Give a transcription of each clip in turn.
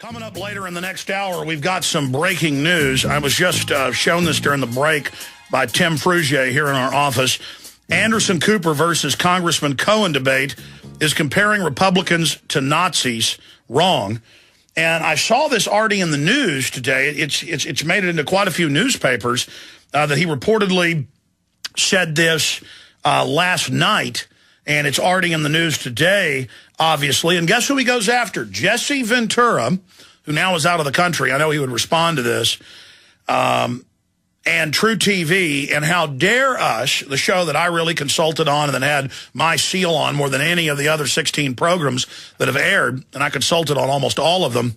Coming up later in the next hour, we've got some breaking news. I was just shown this during the break by Tim Frugier here in our office. Anderson Cooper versus Congressman Cohen debate is comparing Republicans to Nazis. Wrong. And I saw this already in the news today. It's made it into quite a few newspapers that he reportedly said this last night. And it's already in the news today, obviously. And guess who he goes after? Jesse Ventura, who now is out of the country. I know he would respond to this. And True TV, and How Dare Us, the show that I really consulted on and then had my seal on more than any of the other 16 programs that have aired. And I consulted on almost all of them.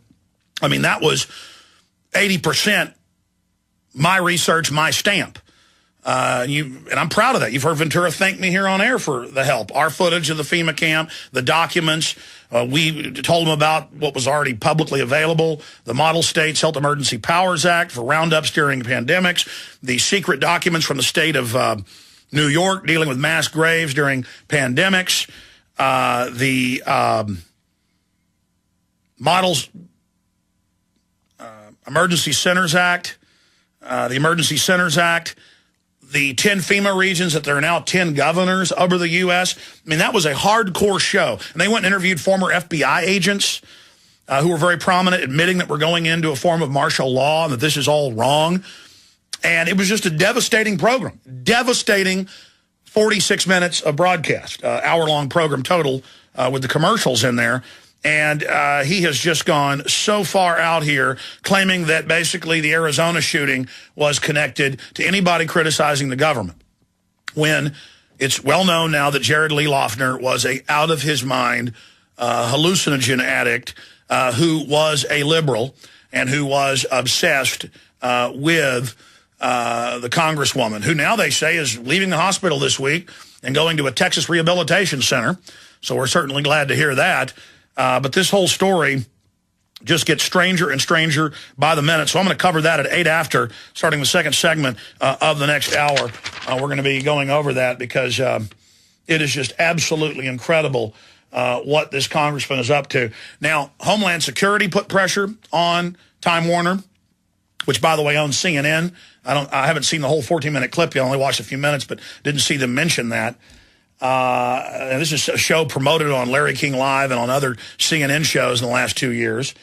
I mean, that was 80% my research, my stamp. And I'm proud of that. You've heard Ventura thank me here on air for the help. Our footage of the FEMA camp, the documents. We told him about what was already publicly available, the Model States Health Emergency Powers Act for roundups during pandemics, the secret documents from the state of New York dealing with mass graves during pandemics, the Models Emergency Centers Act, the 10 FEMA regions that there are now 10 governors over the U.S. I mean, that was a hardcore show. And they went and interviewed former FBI agents who were very prominent, admitting that we're going into a form of martial law and that this is all wrong. And it was just a devastating program. Devastating 46 minutes of broadcast, hour-long program total with the commercials in there. And he has just gone so far out here, claiming that basically the Arizona shooting was connected to anybody criticizing the government, when it's well known now that Jared Lee Loughner was a out-of-his-mind hallucinogen addict who was a liberal and who was obsessed with the congresswoman, who now they say is leaving the hospital this week and going to a Texas rehabilitation center. So we're certainly glad to hear that. But this whole story just gets stranger and stranger by the minute. So I'm going to cover that at 8 after, starting the second segment of the next hour. We're going to be going over that because it is just absolutely incredible what this congressman is up to. Now, Homeland Security put pressure on Time Warner, which, by the way, owns CNN. I haven't seen the whole 14-minute clip yet. I only watched a few minutes, but didn't see them mention that. And this is a show promoted on Larry King Live and on other CNN shows in the last 2 years.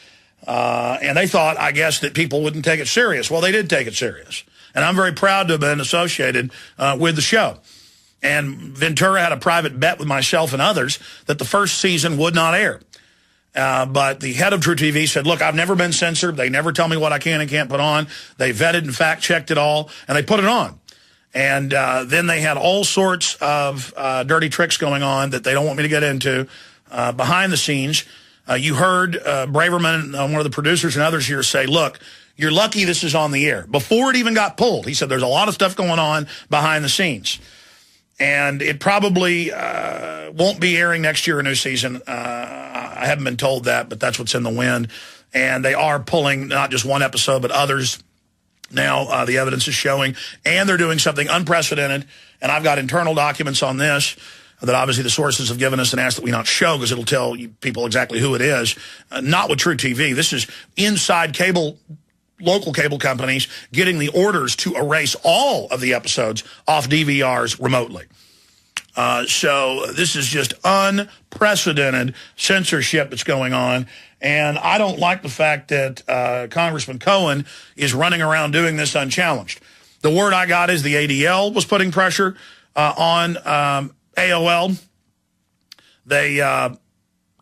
And they thought, I guess, that people wouldn't take it serious. Well, they did take it serious. And I'm very proud to have been associated with the show. And Ventura had a private bet with myself and others that the first season would not air. But the head of True TV said, look, I've never been censored. They never tell me what I can and can't put on. They vetted and fact-checked it all, and they put it on. And then they had all sorts of dirty tricks going on that they don't want me to get into behind the scenes. You heard Braverman, one of the producers and others here, say, look, you're lucky this is on the air. Before it even got pulled, he said there's a lot of stuff going on behind the scenes. And it probably won't be airing next year, a new season. I haven't been told that, but that's what's in the wind. And they are pulling not just one episode, but others. Now, the evidence is showing, and they're doing something unprecedented, and I've got internal documents on this that obviously the sources have given us and asked that we not show because it'll tell people exactly who it is. Not with True TV. This is inside local cable companies getting the orders to erase all of the episodes off DVRs remotely. So this is just unprecedented censorship that's going on. And I don't like the fact that Congressman Cohen is running around doing this unchallenged. The word I got is the ADL was putting pressure on AOL.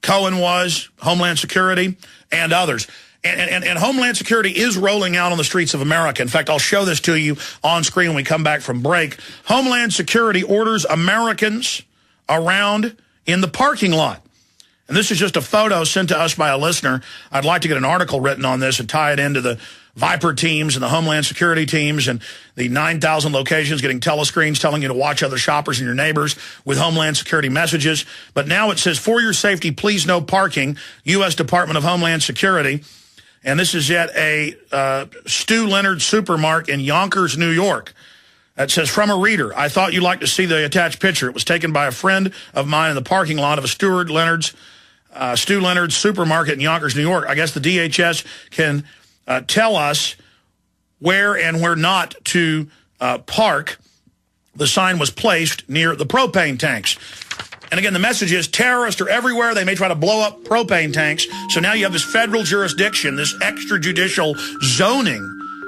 Cohen was, Homeland Security, and others. And Homeland Security is rolling out on the streets of America. In fact, I'll show this to you on screen when we come back from break. Homeland Security orders Americans around in the parking lot. And this is just a photo sent to us by a listener. I'd like to get an article written on this and tie it into the Viper teams and the Homeland Security teams and the 9,000 locations getting telescreens telling you to watch other shoppers and your neighbors with Homeland Security messages. But now it says, for your safety, please no parking, U.S. Department of Homeland Security. And this is at a Stu Leonard Supermarket in Yonkers, New York. It says, from a reader, I thought you'd like to see the attached picture. It was taken by a friend of mine in the parking lot of a Stuart Leonard's Stu Leonard's supermarket in Yonkers, New York. I guess the DHS can tell us where and where not to park. The sign was placed near the propane tanks. And again, the message is terrorists are everywhere. They may try to blow up propane tanks. So now you have this federal jurisdiction, this extrajudicial zoning,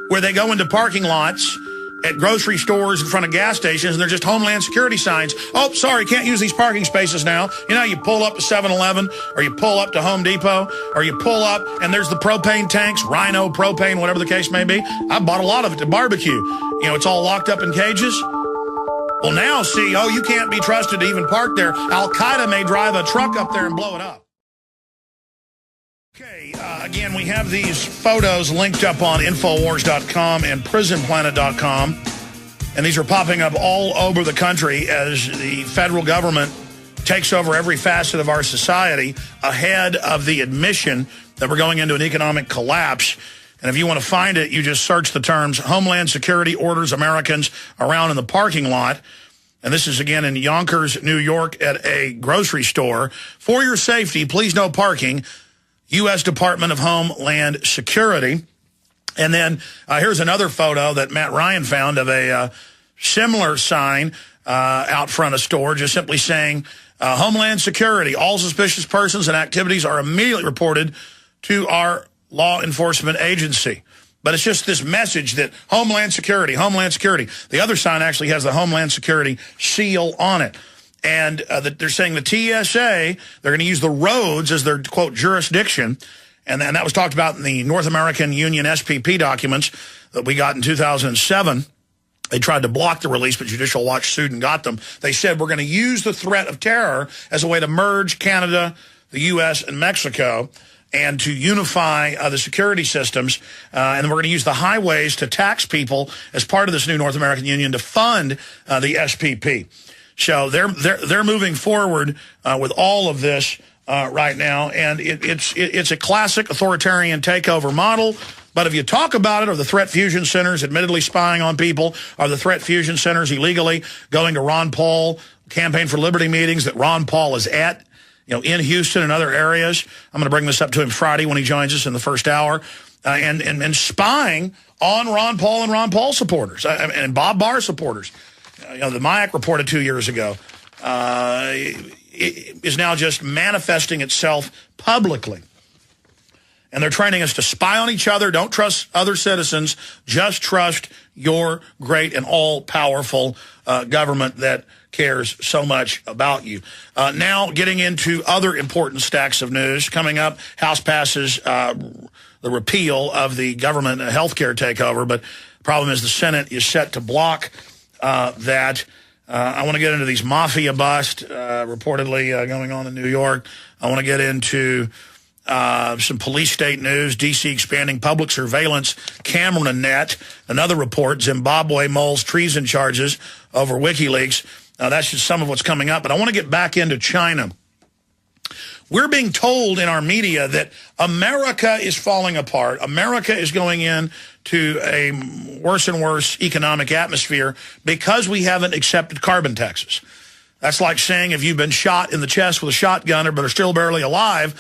where they go into parking lots at grocery stores in front of gas stations, and they're just Homeland Security signs. Oh, sorry, can't use these parking spaces now. You know, you pull up to 7-Eleven, or you pull up to Home Depot, or you pull up, and there's the propane tanks, Rhino, propane, whatever the case may be. I bought a lot of it to barbecue. You know, it's all locked up in cages. Well, now see, oh, you can't be trusted to even park there. Al-Qaeda may drive a truck up there and blow it up. Okay, again, we have these photos linked up on Infowars.com and PrisonPlanet.com. And these are popping up all over the country as the federal government takes over every facet of our society ahead of the admission that we're going into an economic collapse. And if you want to find it, you just search the terms Homeland Security orders Americans around in the parking lot. And this is, again, in Yonkers, New York, at a grocery store. For your safety, please no parking. U.S. Department of Homeland Security. And then here's another photo that Matt Ryan found of a similar sign out front of a store, just simply saying, Homeland Security, all suspicious persons and activities are immediately reported to our law enforcement agency. But it's just this message that Homeland Security, Homeland Security. The other sign actually has the Homeland Security seal on it. And they're saying the TSA, they're going to use the roads as their, quote, jurisdiction. And that was talked about in the North American Union SPP documents that we got in 2007. They tried to block the release, but Judicial Watch sued and got them. They said, we're going to use the threat of terror as a way to merge Canada, the U.S., and Mexico, and to unify the security systems. And we're going to use the highways to tax people as part of this new North American Union to fund the SPP. So they're moving forward with all of this right now, and it's a classic authoritarian takeover model. But if you talk about it, or the threat fusion centers admittedly spying on people, or the threat fusion centers illegally going to Ron Paul Campaign for Liberty meetings that Ron Paul is at, you know, in Houston and other areas. I'm going to bring this up to him Friday when he joins us in the first hour. And spying on Ron Paul and Ron Paul supporters and Bob Barr supporters. You know, the MIAC reported 2 years ago is now just manifesting itself publicly. And they're training us to spy on each other. Don't trust other citizens. Just trust your great and all-powerful government that cares so much about you. Now, getting into other important stacks of news. Coming up, House passes the repeal of the government health care takeover. But the problem is the Senate is set to block that. I want to get into these mafia busts reportedly going on in New York. I want to get into some police state news, D.C. expanding public surveillance camera net. Another report, Zimbabwe mulls treason charges over WikiLeaks. That's just some of what's coming up. But I want to get back into China. We're being told in our media that America is falling apart. America is going into a worse and worse economic atmosphere because we haven't accepted carbon taxes. That's like saying if you've been shot in the chest with a shotgun but are still barely alive,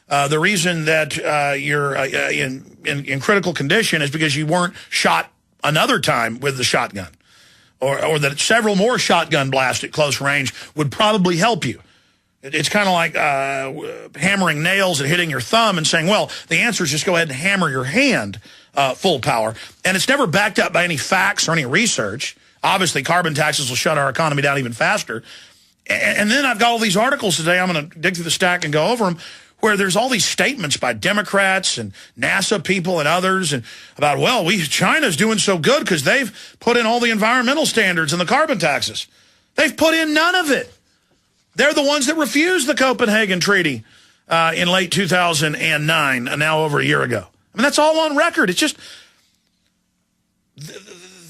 the reason that you're in critical condition is because you weren't shot another time with the shotgun, or that several more shotgun blasts at close range would probably help you. It's kind of like hammering nails and hitting your thumb and saying, well, the answer is just go ahead and hammer your hand full power. And it's never backed up by any facts or any research. Obviously, carbon taxes will shut our economy down even faster. And then I've got all these articles today. I'm going to dig through the stack and go over them, where there's all these statements by Democrats and NASA people and others and about, well, China's doing so good because they've put in all the environmental standards and the carbon taxes. They've put in none of it. They're the ones that refused the Copenhagen Treaty in late 2009, now over a year ago. I mean, that's all on record. It's just,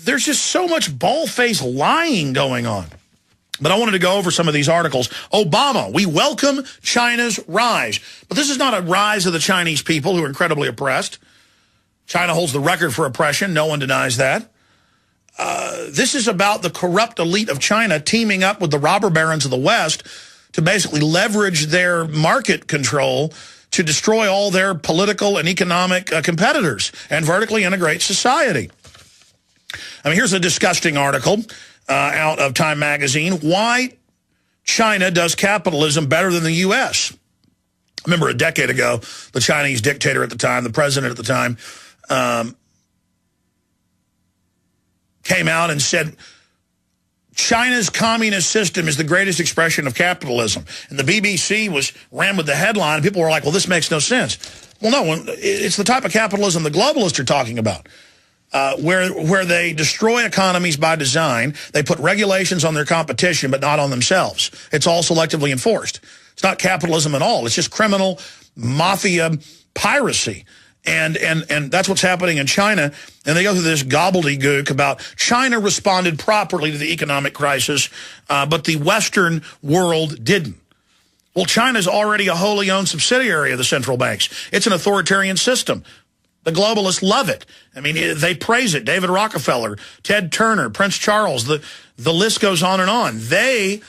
there's just so much bald-faced lying going on. But I wanted to go over some of these articles. Obama, we welcome China's rise. But this is not a rise of the Chinese people who are incredibly oppressed. China holds the record for oppression. No one denies that. This is about the corrupt elite of China teaming up with the robber barons of the West to basically leverage their market control to destroy all their political and economic competitors and vertically integrate society. I mean, here's a disgusting article out of Time magazine. Why China does capitalism better than the U.S. I remember a decade ago, the Chinese dictator at the time, the president at the time, came out and said, China's communist system is the greatest expression of capitalism. And the BBC ran with the headline, and people were like, well, this makes no sense. Well, no, it's the type of capitalism the globalists are talking about, where they destroy economies by design. They put regulations on their competition, but not on themselves. It's all selectively enforced. It's not capitalism at all. It's just criminal mafia piracy. And that's what's happening in China. And they go through this gobbledygook about China responded properly to the economic crisis, but the Western world didn't. Well, China's already a wholly owned subsidiary of the central banks. It's an authoritarian system. The globalists love it. I mean, they praise it. David Rockefeller, Ted Turner, Prince Charles, the list goes on and on. They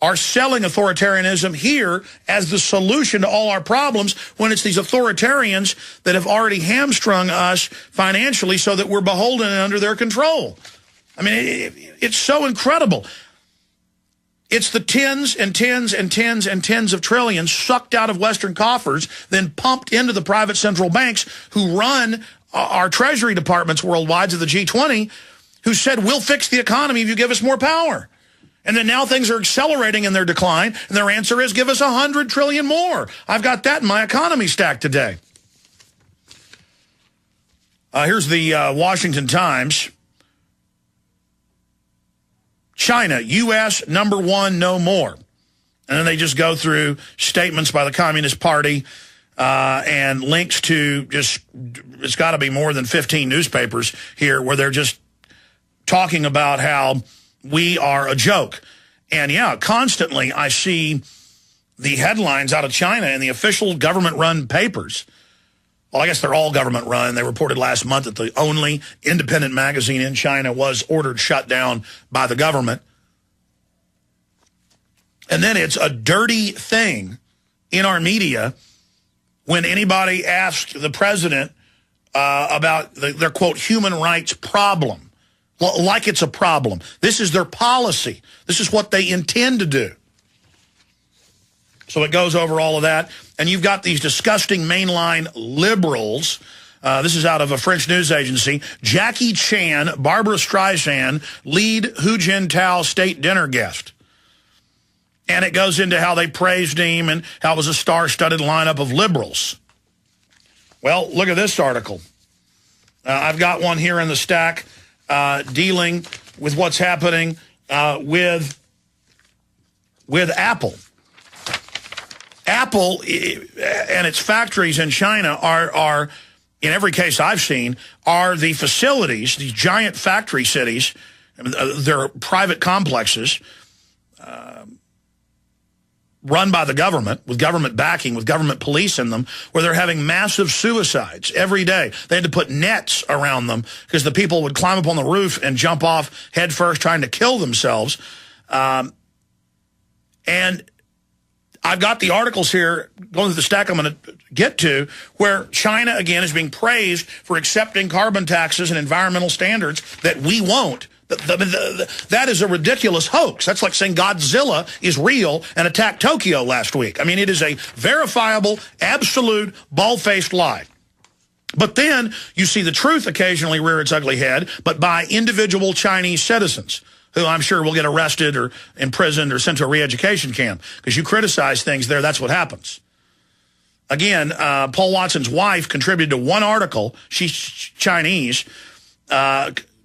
are selling authoritarianism here as the solution to all our problems when it's these authoritarians that have already hamstrung us financially so that we're beholden and under their control. I mean, it's so incredible. It's the tens and tens and tens and tens of trillions sucked out of Western coffers, then pumped into the private central banks who run our treasury departments worldwide to the G20, who said, we'll fix the economy if you give us more power. And then now things are accelerating in their decline, and their answer is, give us 100 trillion more. I've got that in my economy stack today. Here's the Washington Times. China, U.S. #1, no more. And then they just go through statements by the Communist Party and links to it's got to be more than 15 newspapers here where they're just talking about how we are a joke. And yeah, constantly I see the headlines out of China in the official government-run papers. Well, I guess they're all government-run. They reported last month that the only independent magazine in China was ordered shut down by the government. And then it's a dirty thing in our media when anybody asks the president about their, quote, human rights problem. Like it's a problem. This is their policy. This is what they intend to do. So it goes over all of that. And you've got these disgusting mainline liberals. This is out of a French news agency. Jackie Chan, Barbara Streisand, lead Hu Jintao state dinner guest. And it goes into how they praised him and how it was a star-studded lineup of liberals. Well, look at this article. I've got one here in the stack. Dealing with what's happening with Apple. Apple and its factories in China are, in every case I've seen, are the facilities, these giant factory cities, they're private complexes run by the government, with government backing, with government police in them, where they're having massive suicides every day. They had to put nets around them because the people would climb up on the roof and jump off head first trying to kill themselves. And I've got the articles here, going through the stack I'm going to get to, where China, again, is being praised for accepting carbon taxes and environmental standards that we won't. That is a ridiculous hoax. That's like saying Godzilla is real and attacked Tokyo last week. I mean, it is a verifiable, absolute, bald-faced lie. But then you see the truth occasionally rear its ugly head, but by individual Chinese citizens, who I'm sure will get arrested or imprisoned or sent to a re-education camp. Because you criticize things there, that's what happens. Again, Paul Watson's wife contributed to one article. She's Chinese,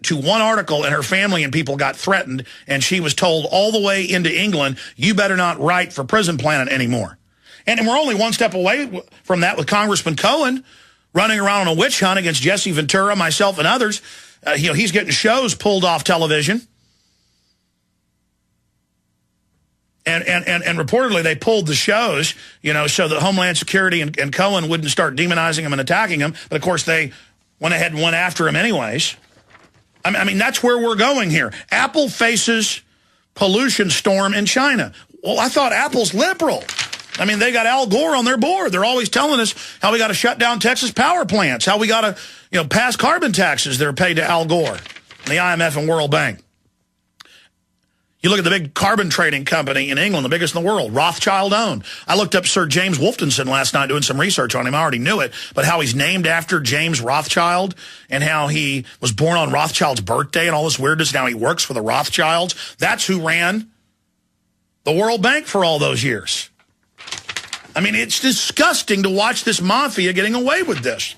to one article, and her family and people got threatened, and she was told all the way into England, you better not write for Prison Planet anymore. And we're only one step away from that with Congressman Cohen running around on a witch hunt against Jesse Ventura, myself, and others. He's getting shows pulled off television. And reportedly they pulled the shows, so that Homeland Security and Cohen wouldn't start demonizing him and attacking him. But, of course, they went ahead and went after him anyways. I mean, that's where we're going here. Apple faces pollution storm in China. Well, I thought Apple's liberal. I mean, they got Al Gore on their board. They're always telling us how we got to shut down Texas power plants, how we got to, pass carbon taxes that are paid to Al Gore and the IMF and World Bank. You look at the big carbon trading company in England, the biggest in the world, Rothschild owned. I looked up Sir James Wolfenson last night doing some research on him. I already knew it, but how he's named after James Rothschild and how he was born on Rothschild's birthday and all this weirdness. Now he works for the Rothschilds. That's who ran the World Bank for all those years. I mean, it's disgusting to watch this mafia getting away with this.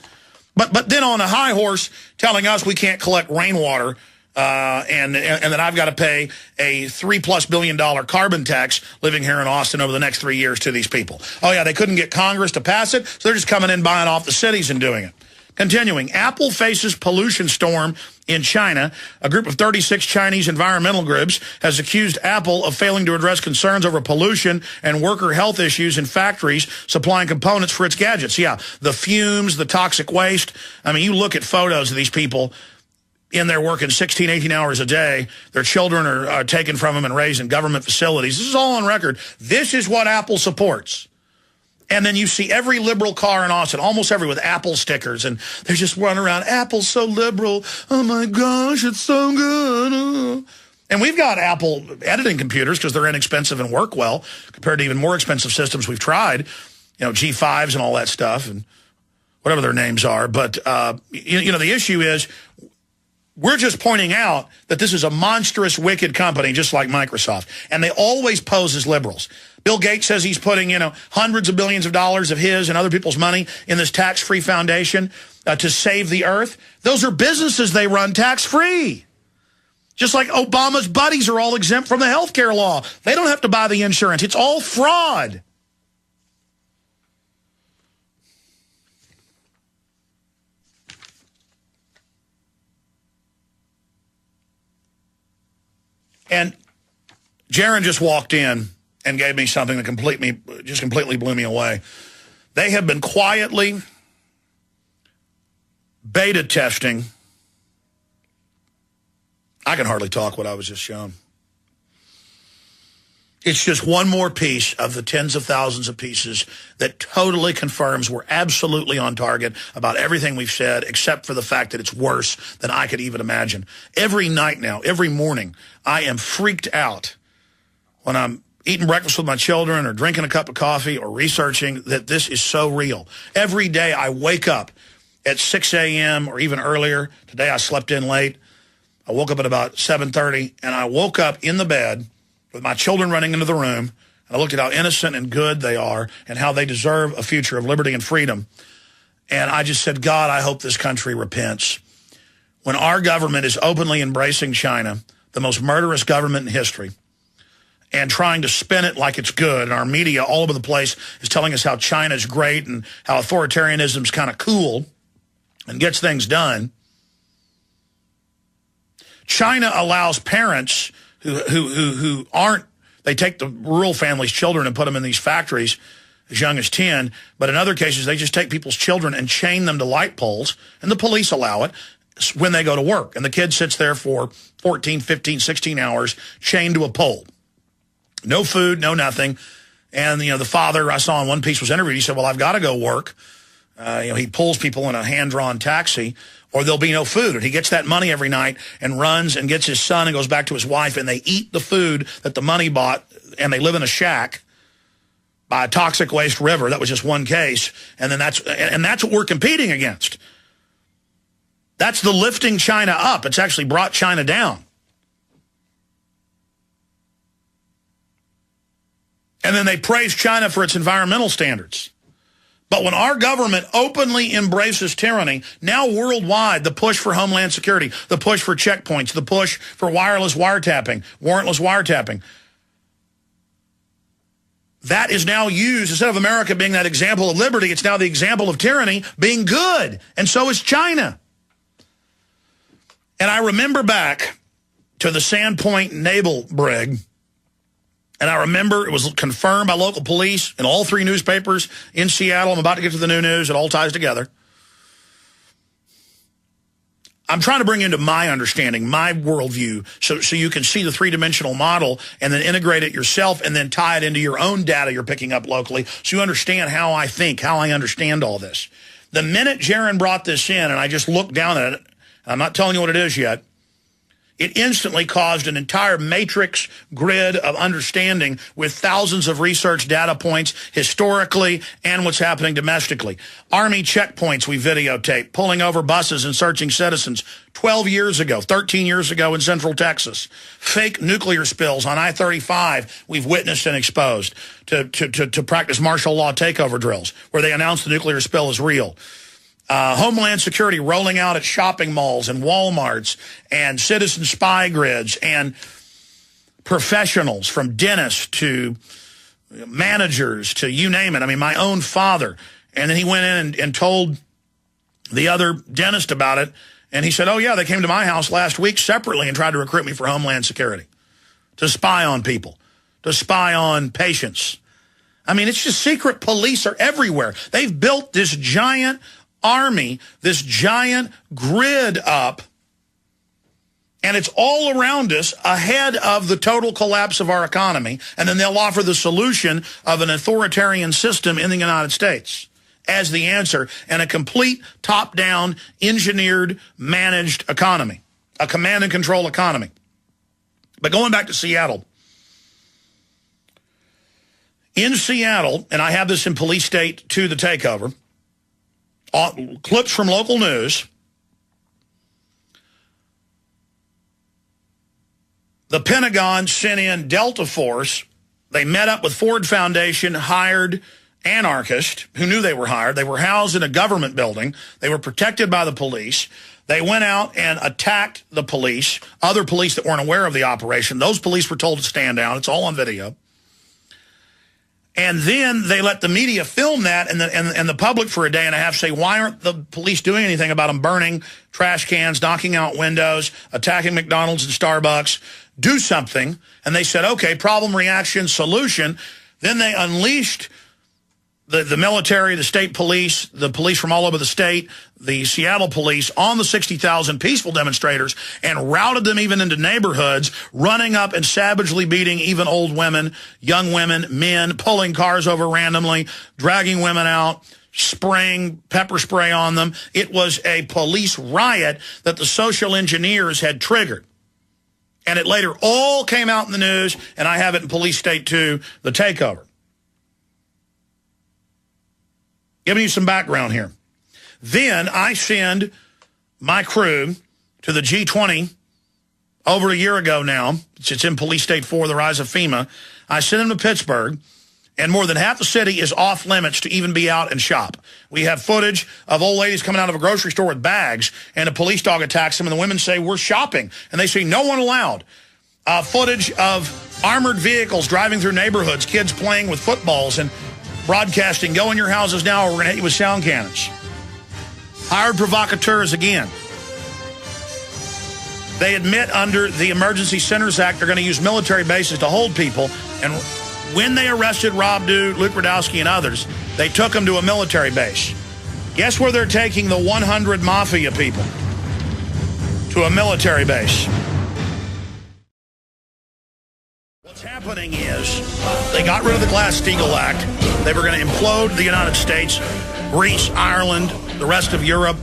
But then on a high horse telling us we can't collect rainwater and that I've got to pay a $3+ billion carbon tax living here in Austin over the next 3 years to these people. Oh, yeah, they couldn't get Congress to pass it, so they're just coming in, buying off the cities and doing it. Continuing, Apple faces pollution storm in China. A group of 36 Chinese environmental groups has accused Apple of failing to address concerns over pollution and worker health issues in factories supplying components for its gadgets. Yeah, the fumes, the toxic waste. I mean, you look at photos of these people in there working 16, 18 hours a day. Their children are taken from them and raised in government facilities. This is all on record. This is what Apple supports. And then you see every liberal car in Austin, almost every with Apple stickers, and they're just running around, Apple's so liberal. Oh, my gosh, it's so good. And we've got Apple editing computers because they're inexpensive and work well compared to even more expensive systems we've tried, G5s and all that stuff and whatever their names are. But, the issue is we're just pointing out that this is a monstrous, wicked company just like Microsoft, and they always pose as liberals. Bill Gates says he's putting, hundreds of billions of dollars of his and other people's money in this tax-free foundation to save the earth. Those are businesses they run tax-free. Just like Obama's buddies are all exempt from the health care law. They don't have to buy the insurance. It's all fraud. And Jaron just walked in and gave me something that completely blew me away. They have been quietly beta testing. I can hardly talk what I was just shown. It's just one more piece of the tens of thousands of pieces that totally confirms we're absolutely on target about everything we've said, except for the fact that it's worse than I could even imagine. Every night now, every morning, I am freaked out when I'm eating breakfast with my children or drinking a cup of coffee or researching that this is so real. Every day I wake up at 6 a.m. or even earlier. Today I slept in late. I woke up at about 7:30, and I woke up in the bed with my children running into the room, and I looked at how innocent and good they are and how they deserve a future of liberty and freedom. And I just said, God, I hope this country repents. When our government is openly embracing China, the most murderous government in history, and trying to spin it like it's good, and our media all over the place is telling us how China's great and how authoritarianism's kind of cool and gets things done. China allows parents who aren't, they take the rural families' children and put them in these factories as young as 10, but in other cases they just take people's children and chain them to light poles, and the police allow it when they go to work. And the kid sits there for 14, 15, 16 hours chained to a pole. No food, no nothing. And, the father I saw in one piece was interviewed. He said, well, I've got to go work. He pulls people in a hand-drawn taxi, or there'll be no food. And he gets that money every night and runs and gets his son and goes back to his wife, and they eat the food that the money bought, and they live in a shack by a toxic waste river. That was just one case. And then that's what we're competing against. That's the lifting China up. It's actually brought China down. And then they praise China for its environmental standards. But when our government openly embraces tyranny, now worldwide, the push for homeland security, the push for checkpoints, the push for wireless wiretapping, warrantless wiretapping, that is now used, instead of America being that example of liberty, it's now the example of tyranny being good. And so is China. And I remember back to the Sandpoint naval brig, and I remember it was confirmed by local police in all 3 newspapers in Seattle. I'm about to get to the new news. It all ties together. I'm trying to bring into my understanding, my worldview, so you can see the three-dimensional model and then integrate it yourself and then tie it into your own data you're picking up locally so you understand how I think, how I understand all this. The minute Jaron brought this in and I just looked down at it, I'm not telling you what it is yet, it instantly caused an entire matrix grid of understanding with thousands of research data points historically and what's happening domestically. Army checkpoints we videotaped, pulling over buses and searching citizens 12 years ago, 13 years ago in Central Texas. Fake nuclear spills on I-35 we've witnessed and exposed to practice martial law takeover drills where they announce the nuclear spill is real. Homeland Security rolling out at shopping malls and Walmarts and citizen spy grids and professionals from dentists to managers to you name it. I mean, my own father. And then he went in and told the other dentist about it. And he said, oh, yeah, they came to my house last week separately and tried to recruit me for Homeland Security, to spy on people, to spy on patients. I mean, it's just secret police are everywhere. They've built this giant army, this giant grid up, and it's all around us ahead of the total collapse of our economy, and then they'll offer the solution of an authoritarian system in the United States as the answer, and a complete top-down, engineered, managed economy, a command and control economy. But going back to Seattle, in Seattle, and I have this in Police State 2, the takeover, clips from local news. The Pentagon sent in Delta Force. They met up with Ford Foundation, hired anarchists who knew they were hired. They were housed in a government building. They were protected by the police. They went out and attacked the police, other police that weren't aware of the operation. Those police were told to stand down. It's all on video. And then they let the media film that and the public for a day and a half say, why aren't the police doing anything about them burning trash cans, knocking out windows, attacking McDonald's and Starbucks? Do something. And they said, okay, problem, reaction, solution. Then they unleashed the military, the state police, the police from all over the state, the Seattle police on the 60,000 peaceful demonstrators and routed them even into neighborhoods, running up and savagely beating even old women, young women, men, pulling cars over randomly, dragging women out, spraying pepper spray on them. It was a police riot that the social engineers had triggered. And it later all came out in the news, and I have it in Police State 2, the takeover. Giving you some background here. Then I send my crew to the G20 over a year ago now. It's in Police State 4, the rise of FEMA. I send them to Pittsburgh, and more than half the city is off limits to even be out and shop. We have footage of old ladies coming out of a grocery store with bags, and a police dog attacks them, and the women say, we're shopping. And they say, no one allowed. Footage of armored vehicles driving through neighborhoods, kids playing with footballs and broadcasting, go in your houses now or we're going to hit you with sound cannons. Hired provocateurs again. They admit under the Emergency Centers Act they're going to use military bases to hold people. And when they arrested Rob Dew, Luke Radowski, and others, they took them to a military base. Guess where they're taking the 100 mafia people? To a military base. What's happening is they got rid of the Glass-Steagall Act. They were going to implode the United States, Greece, Ireland, the rest of Europe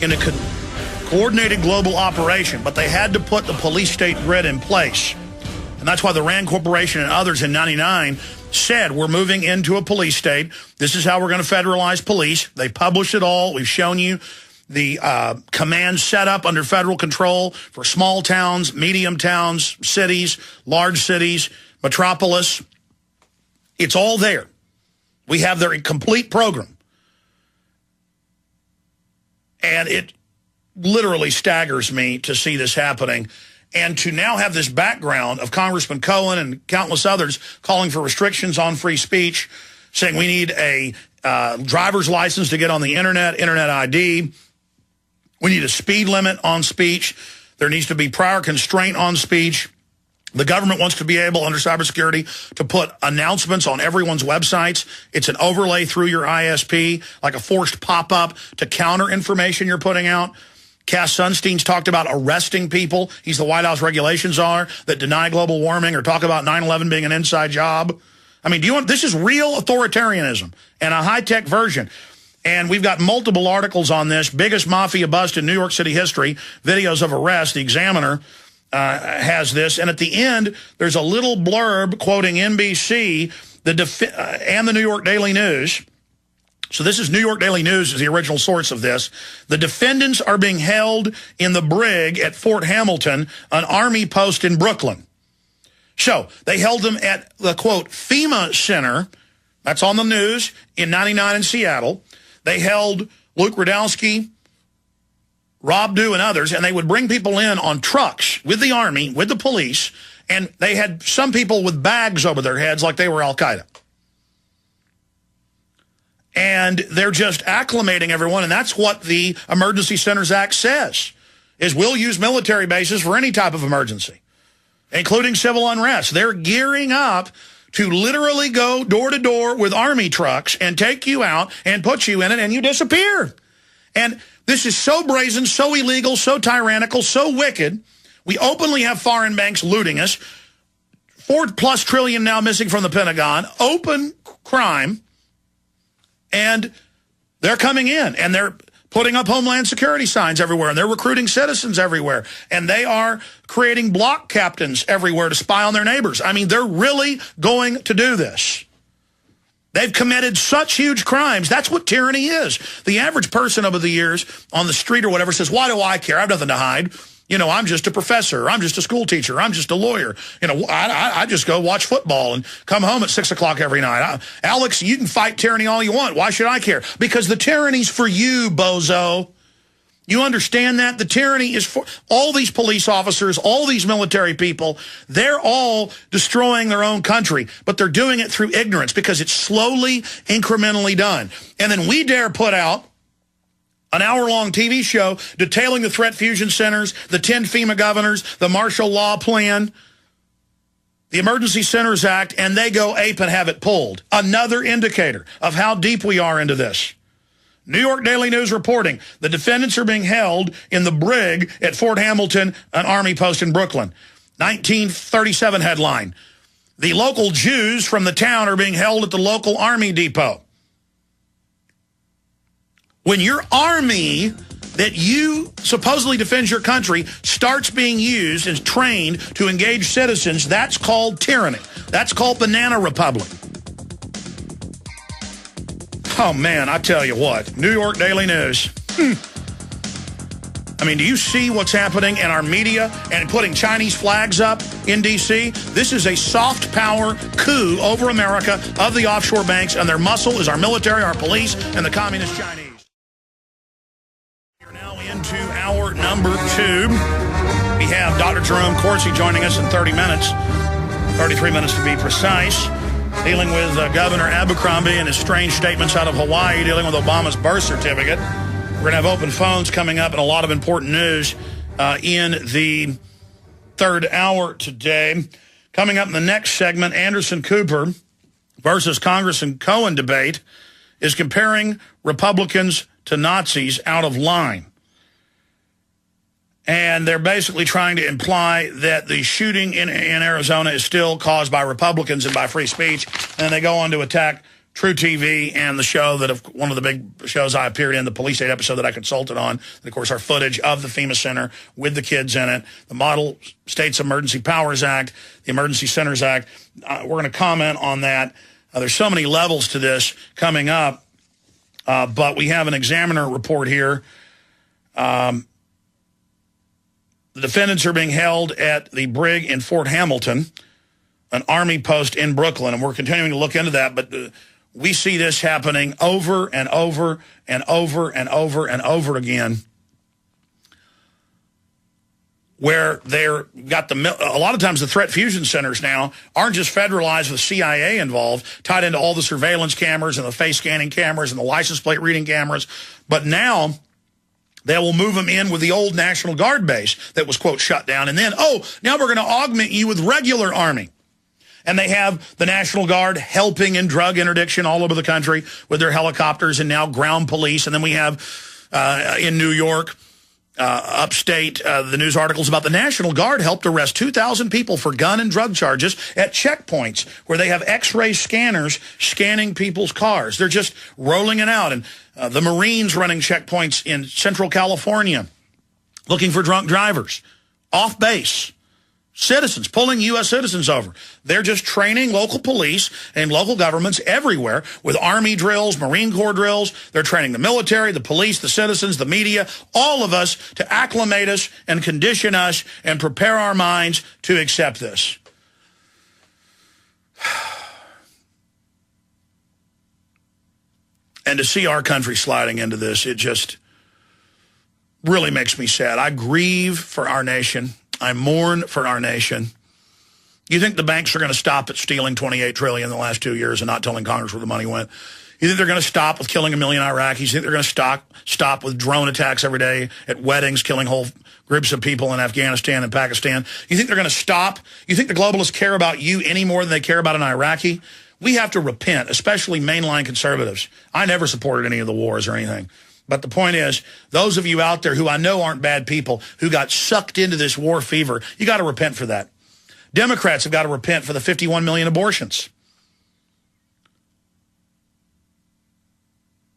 in a coordinated global operation. But they had to put the police state grid in place. And that's why the Rand Corporation and others in '99 said, we're moving into a police state. This is how we're going to federalize police. They published it all. We've shown you the command set up under federal control for small towns, medium towns, cities, large cities, metropolis. It's all there. We have their complete program. And it literally staggers me to see this happening. And to now have this background of Congressman Cohen and countless others calling for restrictions on free speech, saying we need a driver's license to get on the internet ID. We need a speed limit on speech. There needs to be prior constraint on speech. The government wants to be able, under cybersecurity, to put announcements on everyone's websites. It's an overlay through your ISP, like a forced pop-up to counter information you're putting out. Cass Sunstein's talked about arresting people. He's the White House regulations czar that deny global warming or talk about 9/11 being an inside job. I mean, this is real authoritarianism and a high-tech version. And we've got multiple articles on this. Biggest mafia bust in New York City history. Videos of arrest. The Examiner has this. And at the end, there's a little blurb quoting NBC and the New York Daily News. So this is New York Daily News is the original source of this. The defendants are being held in the brig at Fort Hamilton, an Army post in Brooklyn. So they held them at the, quote, FEMA Center. That's on the news in 99 in Seattle. They held Luke Rudowski, Rob Dew, and others, and they would bring people in on trucks with the Army, with the police, and they had some people with bags over their heads like they were Al-Qaeda. And they're just acclimating everyone, and that's what the Emergency Centers Act says, is we'll use military bases for any type of emergency, including civil unrest. They're gearing up to literally go door to door with Army trucks and take you out and put you in it, and you disappear. And this is so brazen, so illegal, so tyrannical, so wicked. We openly have foreign banks looting us. $4+ trillion now missing from the Pentagon. Open crime. And they're coming in, and they're putting up Homeland Security signs everywhere, and they're recruiting citizens everywhere, and they are creating block captains everywhere to spy on their neighbors. I mean, they're really going to do this. They've committed such huge crimes. That's what tyranny is. The average person over the years on the street or whatever says, why do I care? I have nothing to hide. You know, I'm just a professor. I'm just a school teacher. I'm just a lawyer. You know, I just go watch football and come home at 6 o'clock every night. Alex, you can fight tyranny all you want. Why should I care? Because the tyranny's for you, bozo. You understand that? The tyranny is for all these police officers, all these military people. They're all destroying their own country, but they're doing it through ignorance because it's slowly, incrementally done. And then we dare put out an hour-long TV show detailing the threat fusion centers, the 10 FEMA governors, the martial law plan, the Emergency Centers Act, and they go ape and have it pulled. Another indicator of how deep we are into this. New York Daily News reporting, the defendants are being held in the brig at Fort Hamilton, an Army post in Brooklyn. 1937 headline, the local Jews from the town are being held at the local Army depot. When your army that you supposedly defends your country starts being used and trained to engage citizens, that's called tyranny. That's called banana republic. Oh, man, I tell you what, New York Daily News. I mean, do you see what's happening in our media and putting Chinese flags up in D.C.? This is a soft power coup over America of the offshore banks, and their muscle is our military, our police, and the communist Chinese. Into hour number 2. We have Dr. Jerome Corsi joining us in 30 minutes, 33 minutes to be precise, dealing with Governor Abercrombie and his strange statements out of Hawaii, dealing with Obama's birth certificate. We're going to have open phones coming up and a lot of important news in the third hour today. Coming up in the next segment, Anderson Cooper versus Congressman Cohen debate is comparing Republicans to Nazis out of line. And they're basically trying to imply that the shooting in Arizona is still caused by Republicans and by free speech. And they go on to attack True TV and the show that one of the big shows I appeared in, the Police State episode that I consulted on. And, of course, our footage of the FEMA Center with the kids in it, the Model States Emergency Powers Act, the Emergency Centers Act. We're going to comment on that. There's so many levels to this coming up. But we have an Examiner report here. The defendants are being held at the brig in Fort Hamilton, an Army post in Brooklyn, and we're continuing to look into that, but we see this happening over and over and over and over and over again, where they're got a lot of times the threat fusion centers now aren't just federalized with CIA involved, tied into all the surveillance cameras and the face scanning cameras and the license plate reading cameras, but now they will move them in with the old National Guard base that was, quote, shut down. And then, now we're going to augment you with regular Army. And they have the National Guard helping in drug interdiction all over the country with their helicopters and now ground police. And then we have, in New York, upstate, the news articles about the National Guard helped arrest 2,000 people for gun and drug charges at checkpoints where they have X-ray scanners scanning people's cars. They're just rolling it out. And the Marines running checkpoints in Central California looking for drunk drivers off base. Citizens, pulling U.S. citizens over. They're just training local police and local governments everywhere with Army drills, Marine Corps drills. They're training the military, the police, the citizens, the media, all of us to acclimate us and condition us and prepare our minds to accept this. And to see our country sliding into this, it just really makes me sad. I grieve for our nation. I mourn for our nation. You think the banks are going to stop at stealing $28 trillion in the last 2 years and not telling Congress where the money went? You think they're going to stop with killing 1 million Iraqis? You think they're going to stop with drone attacks every day at weddings, killing whole groups of people in Afghanistan and Pakistan? You think they're going to stop? You think the globalists care about you any more than they care about an Iraqi? We have to repent, especially mainline conservatives. I never supported any of the wars or anything. But the point is, those of you out there who I know aren't bad people, who got sucked into this war fever, you got to repent for that. Democrats have got to repent for the 51 million abortions.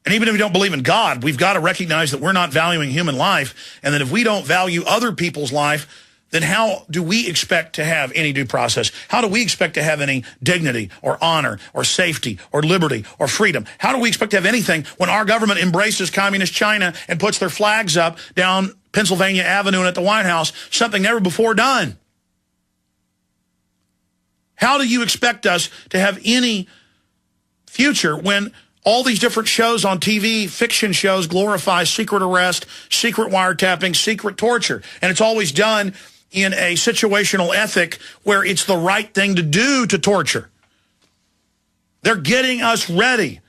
And even if we don't believe in God, we've got to recognize that we're not valuing human life, and that if we don't value other people's life, then how do we expect to have any due process? How do we expect to have any dignity or honor or safety or liberty or freedom? How do we expect to have anything when our government embraces communist China and puts their flags up down Pennsylvania Avenue and at the White House, something never before done? How do you expect us to have any future when all these different shows on TV, fiction shows, glorify secret arrest, secret wiretapping, secret torture? And it's always done in a situational ethic where it's the right thing to do to torture. They're getting us ready.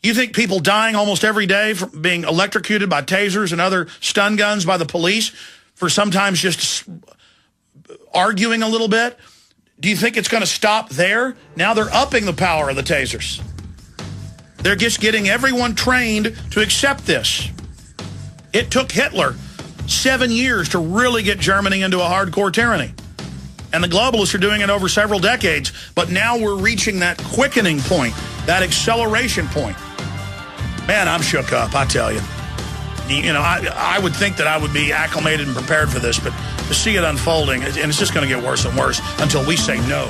You think people dying almost every day from being electrocuted by tasers and other stun guns by the police for sometimes just arguing a little bit? Do you think it's going to stop there? Now they're upping the power of the tasers. They're just getting everyone trained to accept this. It took Hitler 7 years to really get Germany into a hardcore tyranny. And the globalists are doing it over several decades. But now we're reaching that quickening point, that acceleration point. Man, I'm shook up, I tell you. You know, I would think that I would be acclimated and prepared for this, but to see it unfolding, and it's just going to get worse and worse until we say no.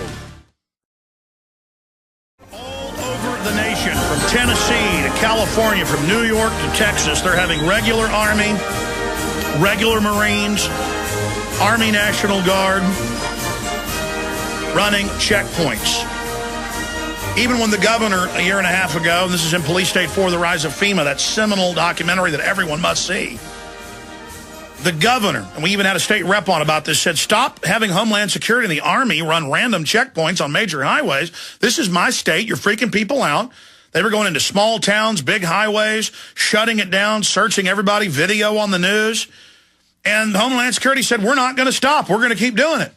All over the nation, from Tennessee to California, from New York to Texas, they're having regular Army, regular Marines, Army National Guard running checkpoints. Even when the governor, a year and a half ago, and this is in Police State 4, The Rise of FEMA, that seminal documentary that everyone must see, the governor, and we even had a state rep on about this, said, stop having Homeland Security and the Army run random checkpoints on major highways. This is my state. You're freaking people out. They were going into small towns, big highways, shutting it down, searching everybody, video on the news. And Homeland Security said, we're not going to stop. We're going to keep doing it.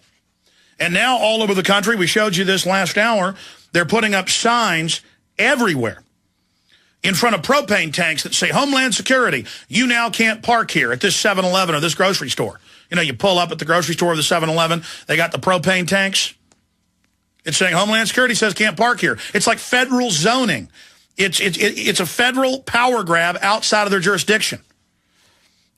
And now all over the country, we showed you this last hour, they're putting up signs everywhere in front of propane tanks that say, Homeland Security, you now can't park here at this 7-Eleven or this grocery store. You know, you pull up at the grocery store or the 7-Eleven, they got the propane tanks. It's saying Homeland Security says can't park here. It's like federal zoning. It's a federal power grab outside of their jurisdiction.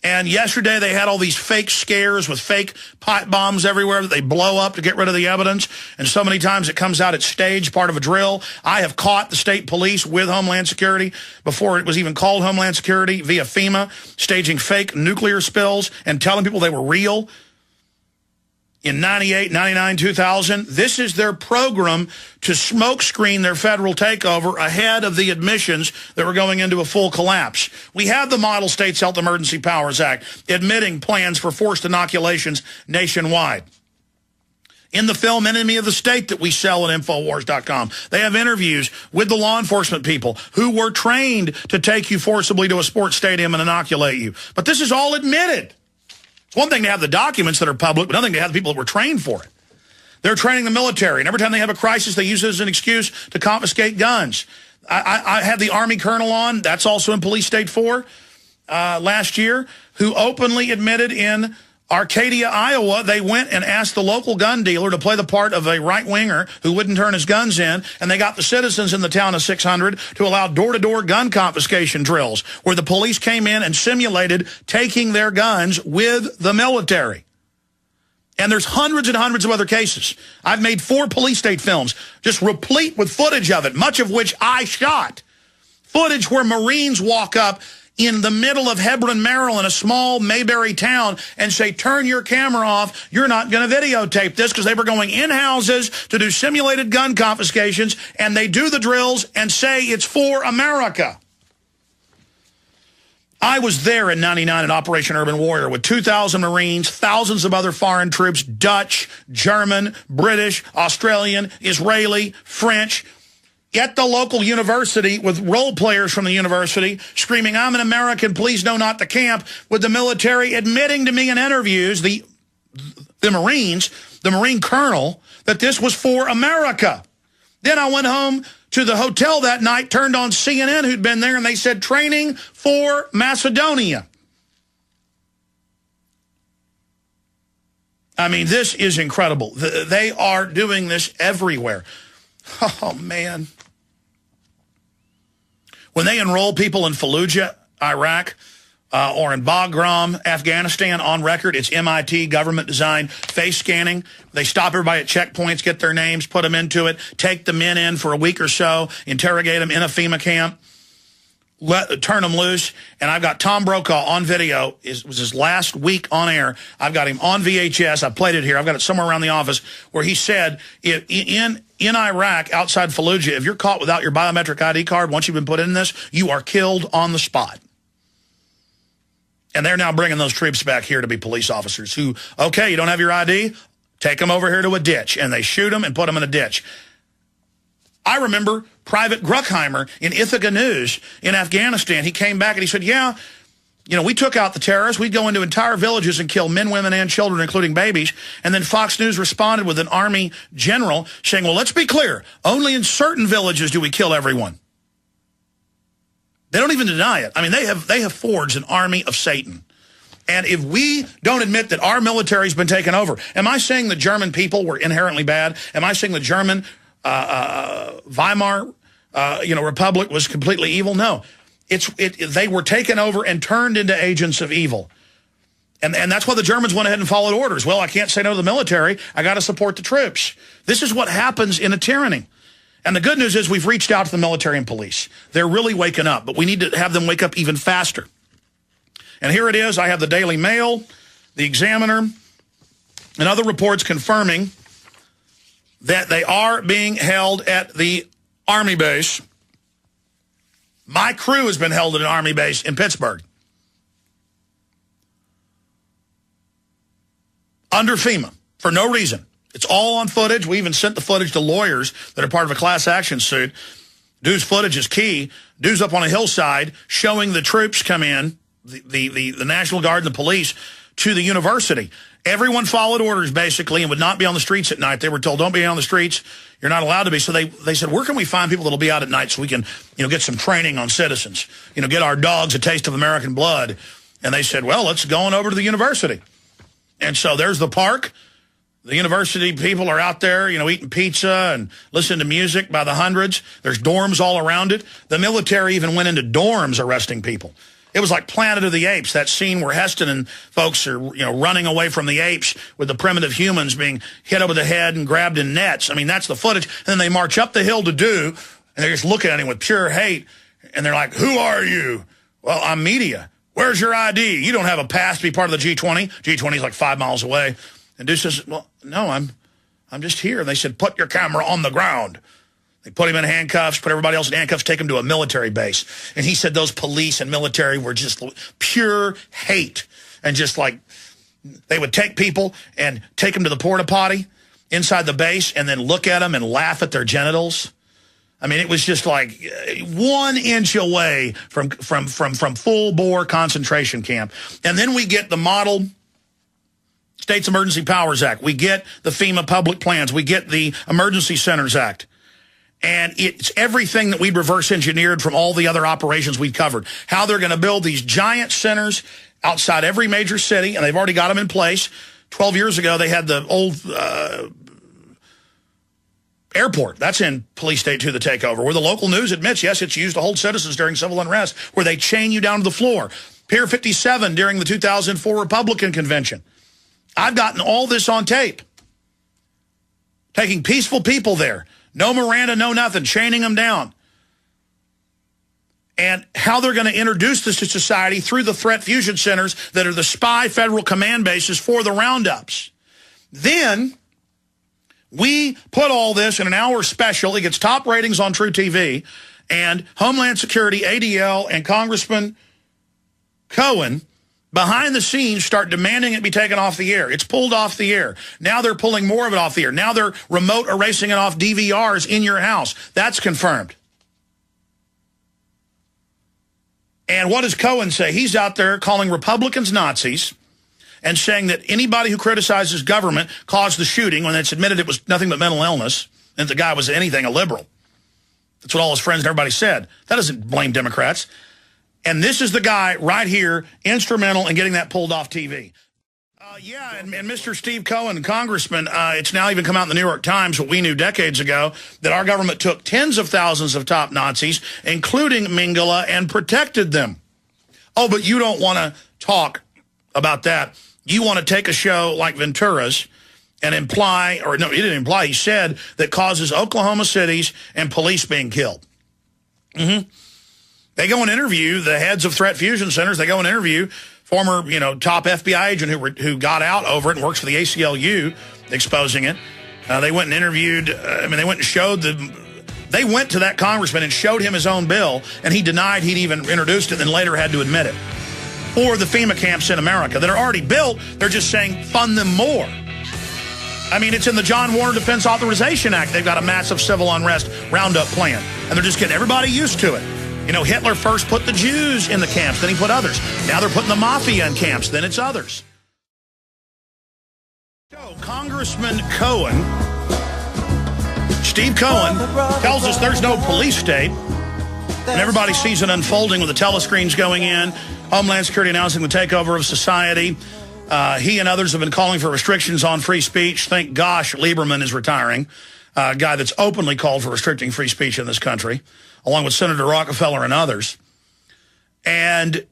And yesterday they had all these fake scares with fake pipe bombs everywhere that they blow up to get rid of the evidence. And so many times it comes out it's staged, part of a drill. I have caught the state police with Homeland Security before it was even called Homeland Security via FEMA, staging fake nuclear spills and telling people they were real. In 98, 99, 2000, this is their program to smokescreen their federal takeover ahead of the admissions that were going into a full collapse. We have the Model States Health Emergency Powers Act admitting plans for forced inoculations nationwide. In the film Enemy of the State that we sell at Infowars.com, they have interviews with the law enforcement people who were trained to take you forcibly to a sports stadium and inoculate you. But this is all admitted. It's one thing to have the documents that are public, but another thing to have the people that were trained for it. They're training the military, and every time they have a crisis, they use it as an excuse to confiscate guns. I had the Army colonel on. That's also in Police State 4. last year who openly admitted in Arcadia, Iowa, they went and asked the local gun dealer to play the part of a right-winger who wouldn't turn his guns in, and they got the citizens in the town of 600 to allow door-to-door gun confiscation drills where the police came in and simulated taking their guns with the military. And there's hundreds and hundreds of other cases. I've made 4 police state films, just replete with footage of it, much of which I shot. Footage where Marines walk up in the middle of Hebron, Maryland, a small Mayberry town, and say, turn your camera off, you're not going to videotape this, because they were going in houses to do simulated gun confiscations, and they do the drills and say it's for America. I was there in '99 in Operation Urban Warrior with 2,000 Marines, thousands of other foreign troops, Dutch, German, British, Australian, Israeli, French, at the local university with role players from the university screaming, I'm an American, please no, not the camp, with the military admitting to me in interviews, the Marines, the Marine colonel, that this was for America. Then I went home to the hotel that night, turned on CNN who'd been there, and they said, training for Macedonia. I mean, this is incredible. They are doing this everywhere. Oh, man. When they enroll people in Fallujah, Iraq, or in Bagram, Afghanistan, on record, it's MIT, government-designed face scanning. They stop everybody at checkpoints, get their names, put them into it, take the men in for a week or so, interrogate them in a FEMA camp, turn them loose. And I've got Tom Brokaw on video. It was his last week on air. I've got him on VHS. I played it here. I've got it somewhere around the office where he said, in Iraq, outside Fallujah, if you're caught without your biometric ID card, once you've been put in this, you are killed on the spot. And they're now bringing those troops back here to be police officers who, okay, you don't have your ID? Take them over here to a ditch. And they shoot them and put them in a ditch. I remember Private Bruckheimer in Ithaca News in Afghanistan. He came back and he said, yeah, you know, we took out the terrorists. We'd go into entire villages and kill men, women, and children, including babies. And then Fox News responded with an Army general saying, well, let's be clear. Only in certain villages do we kill everyone. They don't even deny it. I mean, they have forged an army of Satan. And if we don't admit that our military's been taken over, am I saying the German people were inherently bad? Am I saying the German Weimar Republic was completely evil? No. They were taken over and turned into agents of evil. And that's why the Germans went ahead and followed orders. Well, I can't say no to the military. I got to support the troops. This is what happens in a tyranny. And the good news is we've reached out to the military and police. They're really waking up, but we need to have them wake up even faster. And here it is. I have the Daily Mail, the Examiner, and other reports confirming that they are being held at the Army base. My crew has been held at an Army base in Pittsburgh. Under FEMA, for no reason. It's all on footage. We even sent the footage to lawyers that are part of a class action suit. Dude's footage is key. Dude's up on a hillside showing the troops come in, the National Guard and the police, to the university. Everyone followed orders, basically, and would not be on the streets at night. They were told, don't be on the streets. You're not allowed to be. So they said, where can we find people that will be out at night so we can, get some training on citizens, get our dogs a taste of American blood? And they said, well, let's go on over to the university. And so there's the park. The university people are out there, eating pizza and listening to music by the hundreds. There's dorms all around it. The military even went into dorms arresting people. It was like Planet of the Apes, that scene where Heston and folks are, running away from the apes with the primitive humans being hit over the head and grabbed in nets. I mean, that's the footage. And then they march up the hill to do, and they're just looking at him with pure hate. And they're like, who are you? Well, I'm media. Where's your ID? You don't have a pass to be part of the G20. G20 is like 5 miles away. And Dude says, well, no, I'm just here. And they said, put your camera on the ground. They put him in handcuffs, put everybody else in handcuffs, take him to a military base. And he said those police and military were just pure hate. And just like, they would take people and take them to the porta potty inside the base and then look at them and laugh at their genitals. I mean, it was just like 1 inch away from full-bore concentration camp. And then we get the model States Emergency Powers Act. We get the FEMA public plans. We get the Emergency Centers Act. And it's everything that we reverse engineered from all the other operations we've covered. How they're going to build these giant centers outside every major city, and they've already got them in place. 12 years ago, they had the old airport. That's in police state to the takeover, where the local news admits, yes, it's used to hold citizens during civil unrest, where they chain you down to the floor. Pier 57 during the 2004 Republican convention. I've gotten all this on tape. Taking peaceful people there. No Miranda, no nothing. Chaining them down. And how they're going to introduce this to society through the threat fusion centers that are the spy federal command bases for the roundups. Then we put all this in an hour special. It gets top ratings on True TV. And Homeland Security, ADL, and Congressman Cohen, behind the scenes, start demanding it be taken off the air. It's pulled off the air. Now they're pulling more of it off the air. Now they're remote erasing it off DVRs in your house. That's confirmed. And what does Cohen say? He's out there calling Republicans Nazis and saying that anybody who criticizes government caused the shooting when it's admitted it was nothing but mental illness and the guy was anything, a liberal. That's what all his friends and everybody said. That doesn't blame Democrats. And this is the guy right here, instrumental in getting that pulled off TV. And Mr. Steve Cohen, Congressman, it's now even come out in the New York Times, what we knew decades ago, that our government took tens of thousands of top Nazis, including Mengele, and protected them. Oh, but you don't want to talk about that. You want to take a show like Ventura's and imply, or no, he didn't imply, he said that causes Oklahoma cities and police being killed. They go and interview the heads of threat fusion centers. They go and interview former, top FBI agent who got out over it and works for the ACLU, exposing it. They went and interviewed, they went and showed they went to that congressman and showed him his own bill, and he denied he'd even introduced it and later had to admit it. Or the FEMA camps in America that are already built, they're just saying fund them more. It's in the John Warner Defense Authorization Act. They've got a massive civil unrest roundup plan, and they're just getting everybody used to it. Hitler first put the Jews in the camps, then he put others. Now they're putting the mafia in camps, then it's others. So, Congressman Cohen, Steve Cohen, tells us there's no police state, and everybody sees it unfolding with the telescreens going in, Homeland Security announcing the takeover of society. He and others have been calling for restrictions on free speech. Thank gosh Lieberman is retiring, a guy that's openly called for restricting free speech in this country, along with Senator Rockefeller and others. And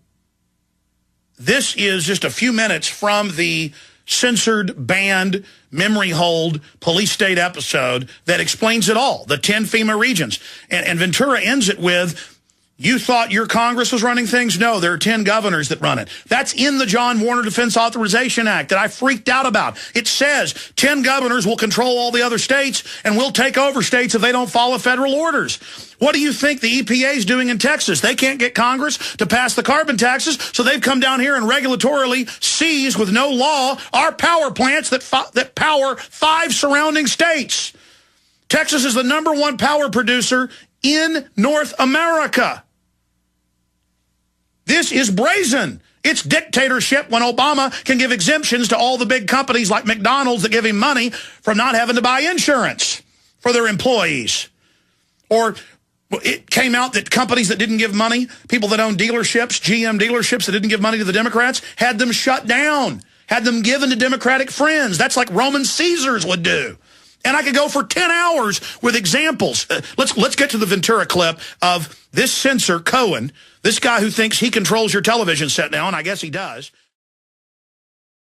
this is just a few minutes from the censored, banned, memory hold police state episode that explains it all, the 10 FEMA regions. And Ventura ends it with, you thought your Congress was running things? No, there are 10 governors that run it. That's in the John Warner Defense Authorization Act that I freaked out about. It says 10 governors will control all the other states and will take over states if they don't follow federal orders. What do you think the EPA is doing in Texas? They can't get Congress to pass the carbon taxes, so they've come down here and regulatorily seize with no law our power plants that power 5 surrounding states. Texas is the #1 power producer in North America. This is brazen. It's dictatorship when Obama can give exemptions to all the big companies like McDonald's that give him money from not having to buy insurance for their employees. Or it came out that companies that didn't give money, people that own dealerships, GM dealerships that didn't give money to the Democrats, had them shut down, had them given to Democratic friends. That's like Roman Caesars would do. And I could go for 10 hours with examples. Let's get to the Ventura clip of this censor, Cohen, this guy who thinks he controls your television set now, and I guess he does.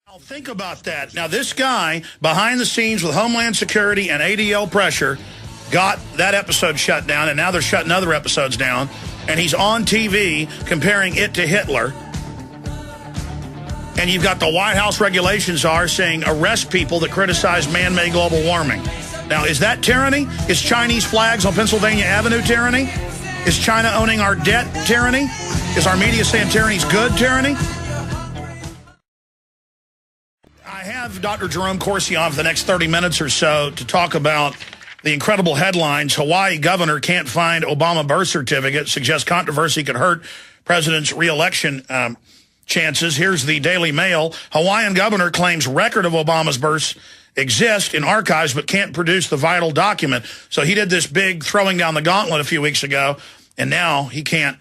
Now, think about that. Now, this guy, behind the scenes with Homeland Security and ADL pressure, got that episode shut down, and now they're shutting other episodes down. And he's on TV comparing it to Hitler. And you've got the White House regulations are saying arrest people that criticize man-made global warming. Now, is that tyranny? Is Chinese flags on Pennsylvania Avenue tyranny? Is China owning our debt tyranny? Is our media saying tyranny's good tyranny? I have Dr. Jerome Corsi on for the next 30 minutes or so to talk about the incredible headlines. Hawaii governor can't find Obama birth certificate, suggests controversy could hurt president's re-election chances. Here's the Daily Mail. Hawaiian governor claims record of Obama's birth exist in archives but can't produce the vital document. So he did this big throwing down the gauntlet a few weeks ago, and now he can't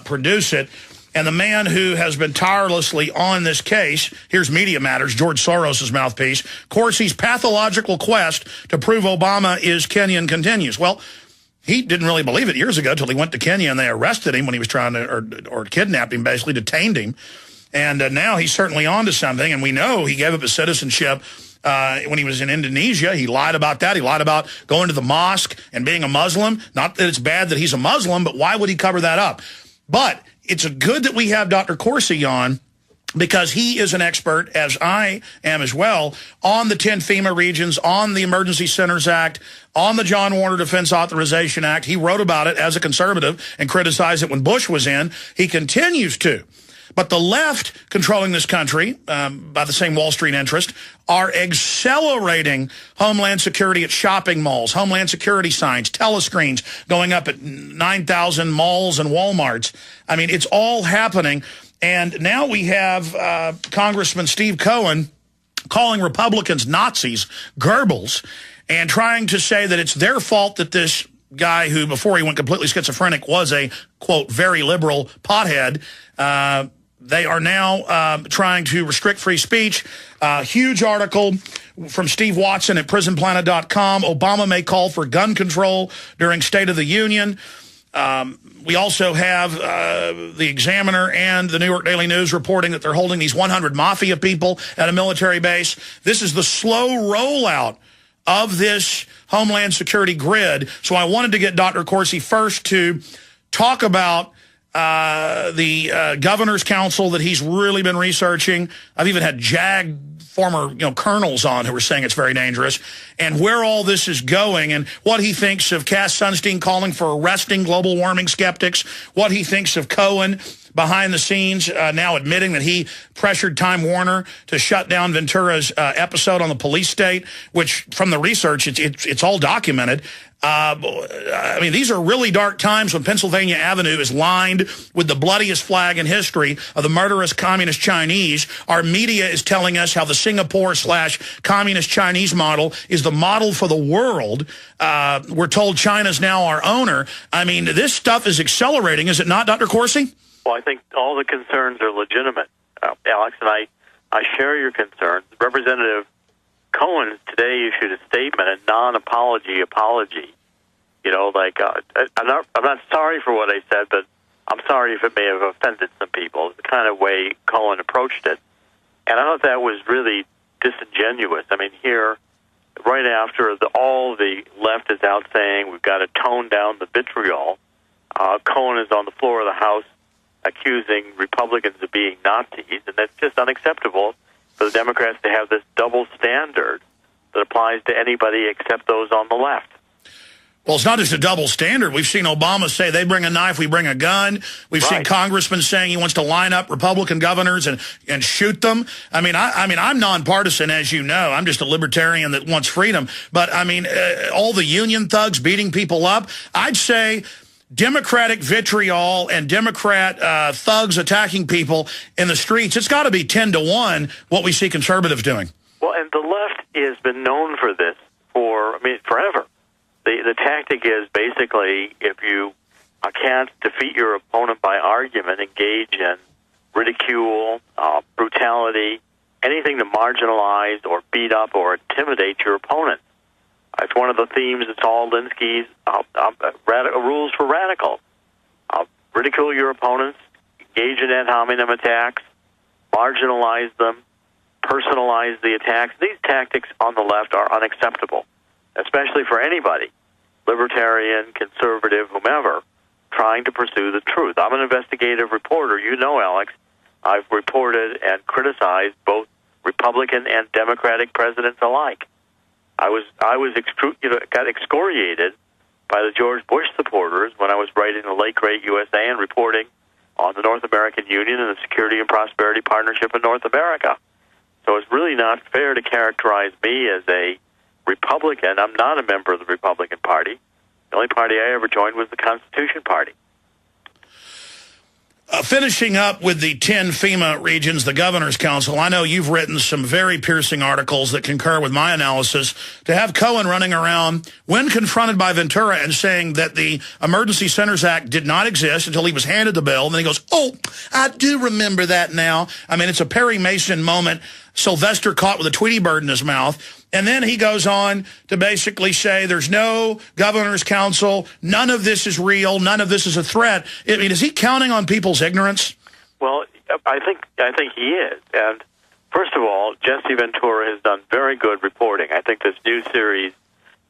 produce it. And the man who has been tirelessly on this case, here's Media Matters, George Soros' mouthpiece, Corsi's pathological quest to prove Obama is Kenyan continues. Well, he didn't really believe it years ago until he went to Kenya and they arrested him when he was trying to, or kidnapped him, basically detained him. And now he's certainly on to something, and we know he gave up his citizenship when he was in Indonesia. He lied about that. He lied about going to the mosque and being a Muslim. Not that it's bad that he's a Muslim, but why would he cover that up? But it's good that we have Dr. Corsi on, because he is an expert, as I am as well, on the 10 FEMA regions, on the Emergency Centers Act, on the John Warner Defense Authorization Act. He wrote about it as a conservative and criticized it when Bush was in. He continues to. But the left controlling this country, by the same Wall Street interest, are accelerating Homeland Security at shopping malls, Homeland Security signs, telescreens going up at 9,000 malls and Walmarts. I mean, it's all happening. And now we have Congressman Steve Cohen calling Republicans Nazis, Goebbels, and trying to say that it's their fault that this guy who, before he went completely schizophrenic, was a, quote, very liberal pothead. They are now trying to restrict free speech. Huge article from Steve Watson at prisonplanet.com. Obama may call for gun control during State of the Union. We also have the Examiner and the New York Daily News reporting that they're holding these 100 mafia people at a military base. This is the slow rollout of this Homeland Security grid. So I wanted to get Dr. Corsi first to talk about the Governor's Council that he's really been researching. I've even had JAG former colonels on who were saying it's very dangerous, and where all this is going, and what he thinks of Cass Sunstein calling for arresting global warming skeptics, what he thinks of Cohen behind the scenes now admitting that he pressured Time Warner to shut down Ventura's episode on the police state, which from the research, it's all documented. I mean, these are really dark times when Pennsylvania Avenue is lined with the bloodiest flag in history of the murderous communist Chinese. Our media is telling us how the Singapore/communist Chinese model is the model for the world. We're told China's now our owner. I mean, this stuff is accelerating, is it not, Dr. Corsi? Well, I think all the concerns are legitimate, Alex, and I share your concerns. Representative Cohen today issued a statement, a non-apology apology. I'm not sorry for what I said, but I'm sorry if it may have offended some people. The kind of way Cohen approached it, and I thought that was really disingenuous. I mean, here, right after all the left is out saying we've got to tone down the vitriol, Cohen is on the floor of the House accusing Republicans of being Nazis, and that's just unacceptable for the Democrats to have this double standard that applies to anybody except those on the left. Well, it's not just a double standard. We've seen Obama say they bring a knife, we bring a gun. We've seen congressmen saying he wants to line up Republican governors and shoot them. I mean, I'm nonpartisan, as you know. I'm just a libertarian that wants freedom. But, I mean, all the union thugs beating people up, I'd say Democratic vitriol and Democrat thugs attacking people in the streets, it's got to be 10-1 what we see conservatives doing. Well, and the left has been known for this forever. The tactic is basically, if you can't defeat your opponent by argument, engage in ridicule, brutality, anything to marginalize or beat up or intimidate your opponent. It's one of the themes of Saul Alinsky's rules for radicals. Ridicule your opponents, engage in ad hominem attacks, marginalize them, personalize the attacks. These tactics on the left are unacceptable, especially for anybody, libertarian, conservative, whomever, trying to pursue the truth. I'm an investigative reporter. You know, Alex, I've reported and criticized both Republican and Democratic presidents alike. I got excoriated by the George Bush supporters when I was writing the late great USA and reporting on the North American Union and the Security and Prosperity Partnership in North America. So it's really not fair to characterize me as a Republican. I'm not a member of the Republican Party. The only party I ever joined was the Constitution Party. Finishing up with the 10 FEMA regions, the Governor's Council, I know you've written some very piercing articles that concur with my analysis. To have Cohen running around when confronted by Ventura and saying that the Emergency Centers Act did not exist until he was handed the bill, and then he goes, oh, I do remember that now. I mean, it's a Perry Mason moment, Sylvester caught with a Tweety bird in his mouth. And then he goes on to basically say there's no Governor's Council, none of this is real, none of this is a threat. I mean, is he counting on people's ignorance? Well, I think he is. And first of all, Jesse Ventura has done very good reporting. I think this new series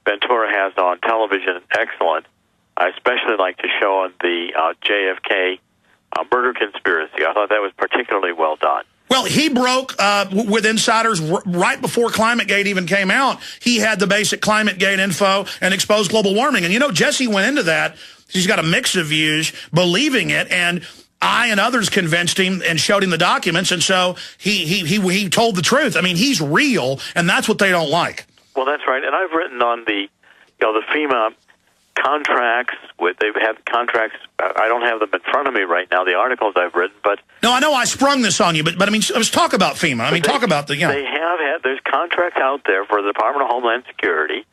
Ventura has on television is excellent. I especially like to show on the JFK murder conspiracy. I thought that was particularly well done. Well, he broke with insiders right before ClimateGate even came out. He had the basic ClimateGate info and exposed global warming. And, you know, Jesse went into that. He's got a mix of views, believing it. And I and others convinced him and showed him the documents. And so he told the truth. I mean, he's real, and that's what they don't like. Well, that's right. And I've written on the FEMA contracts. They've had contracts. I don't have them in front of me right now, the articles I've written, but... No, I know I sprung this on you, but I mean, let's talk about FEMA. I mean, talk about the... They have had... There's contracts out there for the Department of Homeland Security,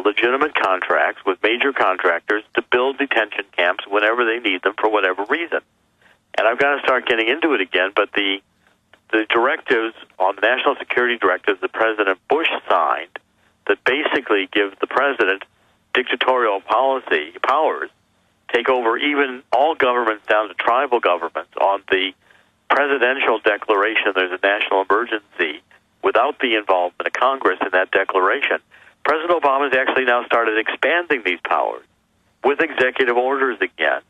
legitimate contracts with major contractors to build detention camps whenever they need them for whatever reason. And I've got to start getting into it again, but the directives on the national security directives that President Bush signed that basically give the president dictatorial policy powers, take over even all governments down to tribal governments. On the presidential declaration, there's a national emergency without the involvement of Congress in that declaration. President Obama has actually now started expanding these powers with executive orders again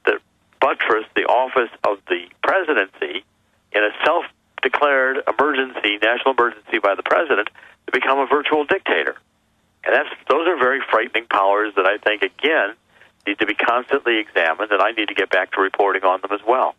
that buttress the office of the presidency in a self-declared emergency, national emergency by the president, to become a virtual dictator. And those are very frightening powers that I think, again, need to be constantly examined, and I need to get back to reporting on them as well.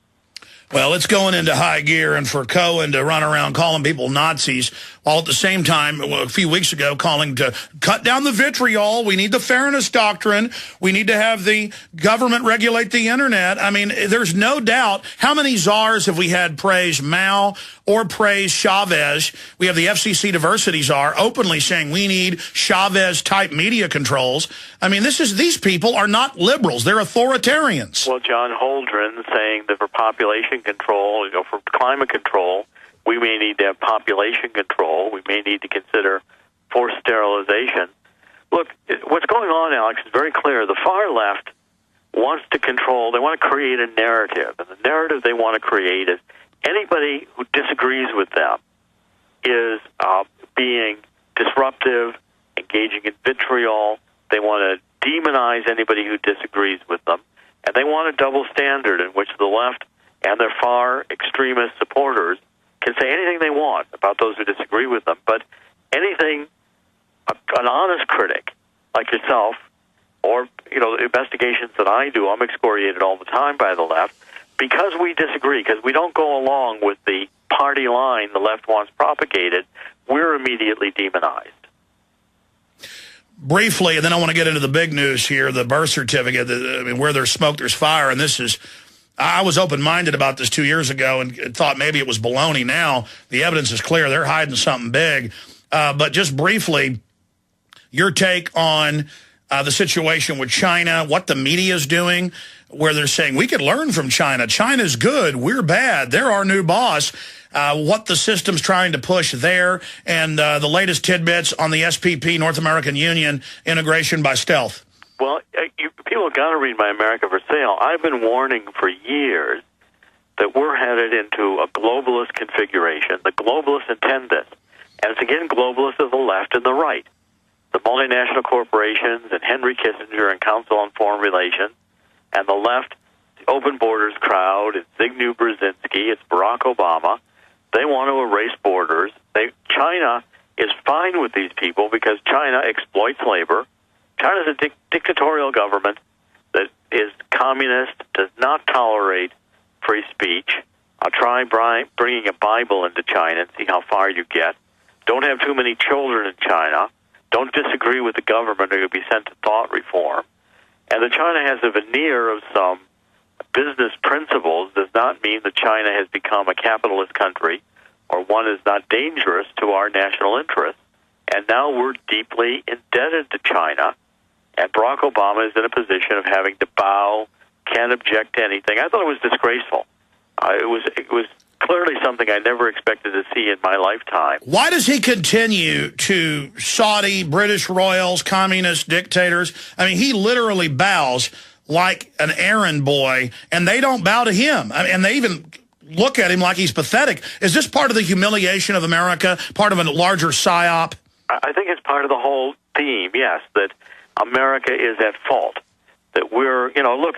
Well, it's going into high gear, and for Cohen to run around calling people Nazis, while at the same time, a few weeks ago, calling to cut down the vitriol. We need the fairness doctrine. We need to have the government regulate the internet. I mean, there's no doubt. How many czars have we had praise Mao or praise Chavez? We have the FCC diversity czar openly saying we need Chavez-type media controls. I mean, these people are not liberals. They're authoritarians. Well, John Holdren saying that for population control, for climate control, we may need to have population control. We may need to consider forced sterilization. Look, what's going on, Alex, is very clear. The far left wants to control. They want to create a narrative. And the narrative they want to create is anybody who disagrees with them is being disruptive, engaging in vitriol. They want to demonize anybody who disagrees with them. And they want a double standard in which the left and their far extremist supporters can say anything they want about those who disagree with them, but anything an honest critic like yourself, or the investigations that I do, I'm excoriated all the time by the left because we disagree, because we don't go along with the party line the left wants propagated. We're immediately demonized. Briefly, and then I want to get into the big news here, the birth certificate. Where there's smoke, there's fire, and this is... I was open-minded about this 2 years ago and thought maybe it was baloney. Now the evidence is clear. They're hiding something big. But just briefly, your take on the situation with China, what the media is doing, where they're saying we could learn from China. China's good. We're bad. They're our new boss. What the system's trying to push there, and the latest tidbits on the SPP, North American Union, integration by stealth. Well, people have got to read my America for Sale. I've been warning for years that we're headed into a globalist configuration. The globalists intend this. And it's, again, globalists of the left and the right. The multinational corporations and Henry Kissinger and Council on Foreign Relations, and the left, the open borders crowd, it's Zbigniew Brzezinski, it's Barack Obama. They want to erase borders. China is fine with these people because China exploits labor. China's a dictatorial government that is communist, does not tolerate free speech. I'll try bringing a Bible into China and see how far you get. Don't have too many children in China. Don't disagree with the government or you'll be sent to thought reform. And China has a veneer of some business principles does not mean that China has become a capitalist country or one is not dangerous to our national interests. And now we're deeply indebted to China, and Barack Obama is in a position of having to bow, can't object to anything. I thought it was disgraceful. It was clearly something I never expected to see in my lifetime. Why does he continue to Saudi, British royals, communist dictators? I mean, he literally bows like an errand boy, and they don't bow to him. I mean, and they even look at him like he's pathetic. Is this part of the humiliation of America, part of a larger psyop? I think it's part of the whole theme, yes, that America is at fault. That we're, look,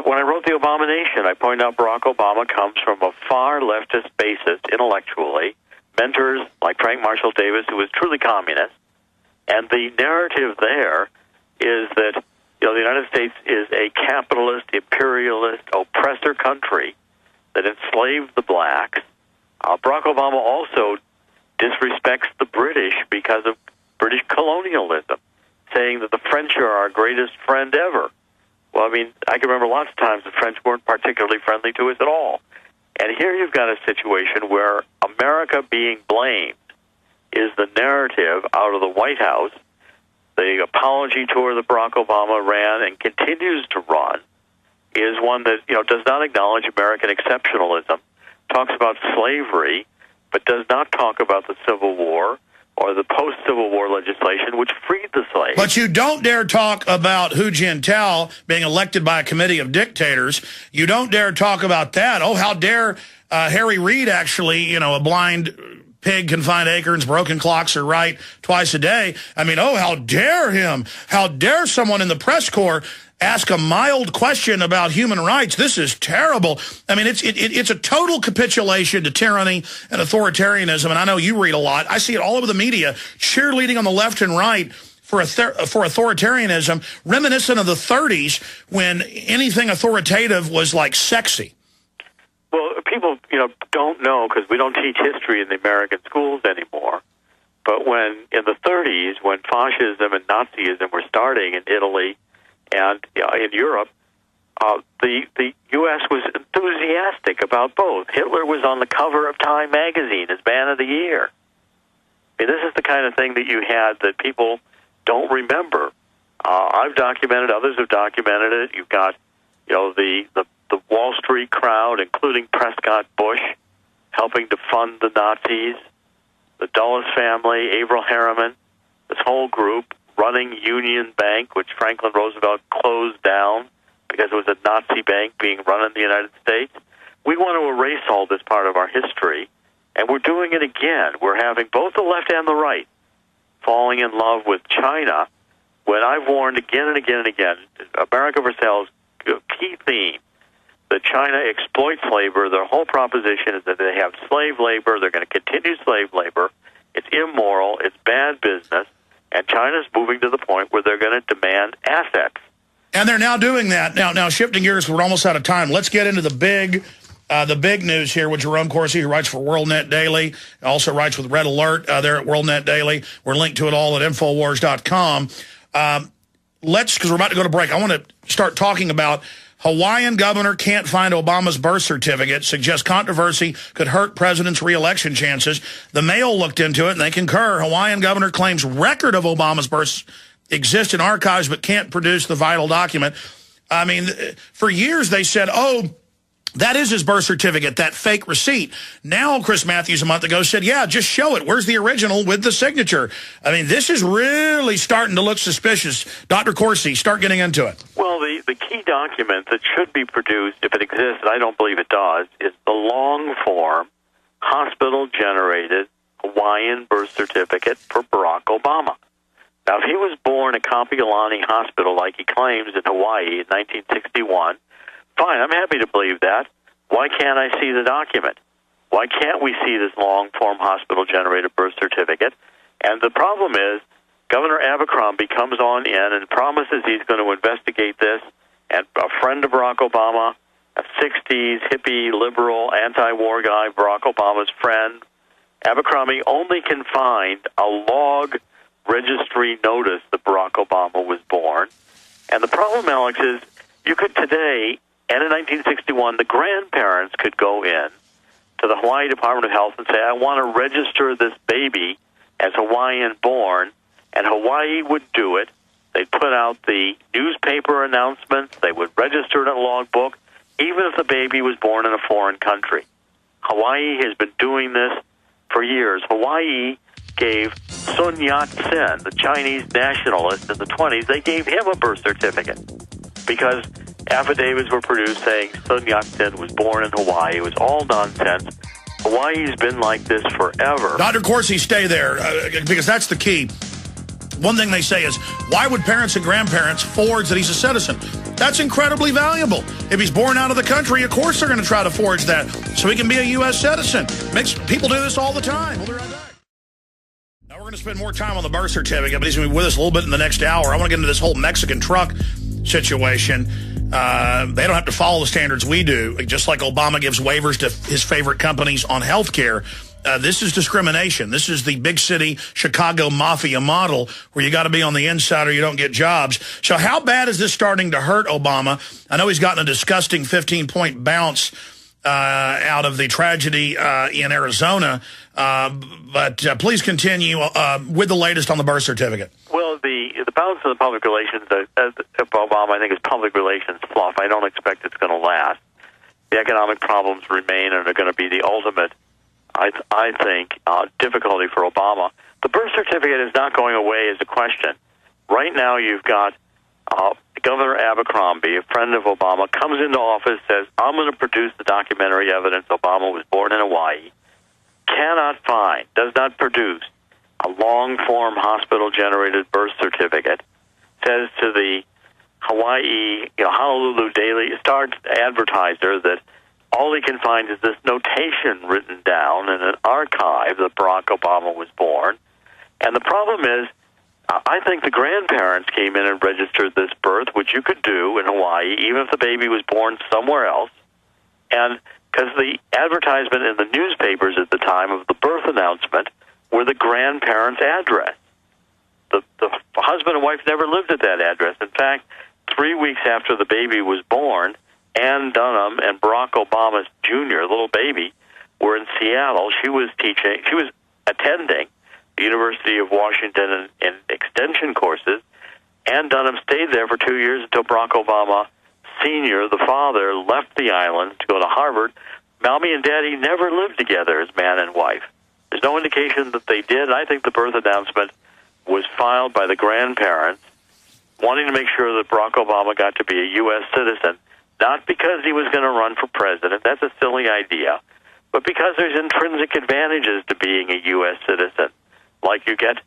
when I wrote The Abomination, I pointed out Barack Obama comes from a far leftist basis intellectually, mentors like Frank Marshall Davis, who was truly communist, and the narrative there is that the United States is a capitalist, imperialist, oppressor country that enslaved the blacks. Barack Obama also disrespects the British because of British colonialism, saying that the French are our greatest friend ever. Well, I mean, I can remember lots of times the French weren't particularly friendly to us at all. And here you've got a situation where America being blamed is the narrative out of the White House. The apology tour that Barack Obama ran and continues to run is one that, does not acknowledge American exceptionalism, talks about slavery, but does not talk about the Civil War or the post-Civil War legislation, which freed the slaves. But you don't dare talk about Hu Jintao being elected by a committee of dictators. You don't dare talk about that. Oh, how dare Harry Reid actually, a blind pig can find acorns, broken clocks are right twice a day. I mean, oh, how dare him? How dare someone in the press corps ask a mild question about human rights? This is terrible. I mean, it's a total capitulation to tyranny and authoritarianism, and I know you read a lot. I see it all over the media, cheerleading on the left and right for authoritarianism, reminiscent of the 30s when anything authoritative was like sexy. Well, people, don't know because we don't teach history in the American schools anymore. But in the 30s, when fascism and Nazism were starting in Italy and in Europe, the U.S. was enthusiastic about both. Hitler was on the cover of Time magazine as Man of the Year. I mean, this is the kind of thing that you had that people don't remember. I've documented, others have documented it. You've got, the Wall Street crowd, including Prescott Bush, helping to fund the Nazis, the Dulles family, Averell Harriman, this whole group running Union Bank, which Franklin Roosevelt closed down because it was a Nazi bank being run in the United States. We want to erase all this part of our history, and we're doing it again. We're having both the left and the right falling in love with China, when I've warned again and again and again, America for Sale's key theme, that China exploits labor. Their whole proposition is that they have slave labor. They're going to continue slave labor. It's immoral. It's bad business. And China's moving to the point where they're going to demand assets. And they're now doing that. Now shifting gears, we're almost out of time. Let's get into the big news here with Jerome Corsi, who writes for WorldNet Daily, also writes with Red Alert there at WorldNet Daily. We're linked to it all at Infowars.com. Because we're about to go to break, I want to start talking about Hawaiian governor can't find Obama's birth certificate, suggests controversy could hurt president's re-election chances. The Mail looked into it, and they concur. Hawaiian governor claims record of Obama's birth exists in archives but can't produce the vital document. I mean, for years they said, oh, that is his birth certificate, that fake receipt. Now, Chris Matthews a month ago said, yeah, just show it. Where's the original with the signature? I mean, this is really starting to look suspicious. Dr. Corsi, start getting into it. Well, the key document that should be produced, if it exists, and I don't believe it does, is the long-form, hospital-generated Hawaiian birth certificate for Barack Obama. Now, if he was born at Kapiolani Hospital, like he claims in Hawaii in 1961, fine, I'm happy to believe that. Why can't I see the document? Why can't we see this long-form hospital-generated birth certificate? And the problem is, Governor Abercrombie comes on in and promises he's going to investigate this, and a friend of Barack Obama, a 60s hippie, liberal, anti-war guy, Barack Obama's friend, Abercrombie only can find a log registry notice that Barack Obama was born. And the problem, Alex, is you could today And in 1961, the grandparents could go in to the Hawaii Department of Health and say, I want to register this baby as Hawaiian-born, and Hawaii would do it. They'd put out the newspaper announcements. They would register it in a logbook, even if the baby was born in a foreign country. Hawaii has been doing this for years. Hawaii gave Sun Yat-sen, the Chinese nationalist in the 20s, they gave him a birth certificate because affidavits were produced saying Sun Yat-sen was born in Hawaii. It was all nonsense. Hawaii's been like this forever. Dr. Corsi, stay there, because that's the key. One thing they say is, why would parents and grandparents forge that he's a citizen? That's incredibly valuable. If he's born out of the country, of course they're going to try to forge that so he can be a U.S. citizen. People do this all the time. We'll be right back. Now we're going to spend more time on the birth certificate, but he's going to be with us a little bit in the next hour. I want to get into this whole Mexican truck situation. They don't have to follow the standards we do. Just like Obama gives waivers to his favorite companies on health care, this is discrimination. This is the big city Chicago mafia model where you got to be on the inside or you don't get jobs. So how bad is this starting to hurt Obama? I know he's gotten a disgusting 15-point bounce out of the tragedy in Arizona, but please continue with the latest on the birth certificate. Well, the balance of the public relations of Obama, I think, is public relations fluff. I don't expect it's going to last. The economic problems remain and are going to be the ultimate, I think, difficulty for Obama. The birth certificate is not going away as a question. Right now you've got Governor Abercrombie, a friend of Obama, comes into office, says, I'm going to produce the documentary evidence Obama was born in Hawaii, cannot find, does not produce a long-form hospital-generated birth certificate, says to the Hawaii, Honolulu Daily Star advertiser that all he can find is this notation written down in an archive that Barack Obama was born. And the problem is, I think the grandparents came in and registered this birth, which you could do in Hawaii, even if the baby was born somewhere else. And because the advertisement in the newspapers at the time of the birth announcement were the grandparents' address. The husband and wife never lived at that address. In fact, 3 weeks after the baby was born, Ann Dunham and Barack Obama's junior, little baby, were in Seattle. She was attending the University of Washington in extension courses. Ann Dunham stayed there for 2 years until Barack Obama Sr., the father, left the island to go to Harvard. Mommy and Daddy never lived together as man and wife. There's no indication that they did. I think the birth announcement was filed by the grandparents, wanting to make sure that Barack Obama got to be a U.S. citizen, not because he was going to run for president. That's a silly idea. But because there's intrinsic advantages to being a U.S. citizen, like you get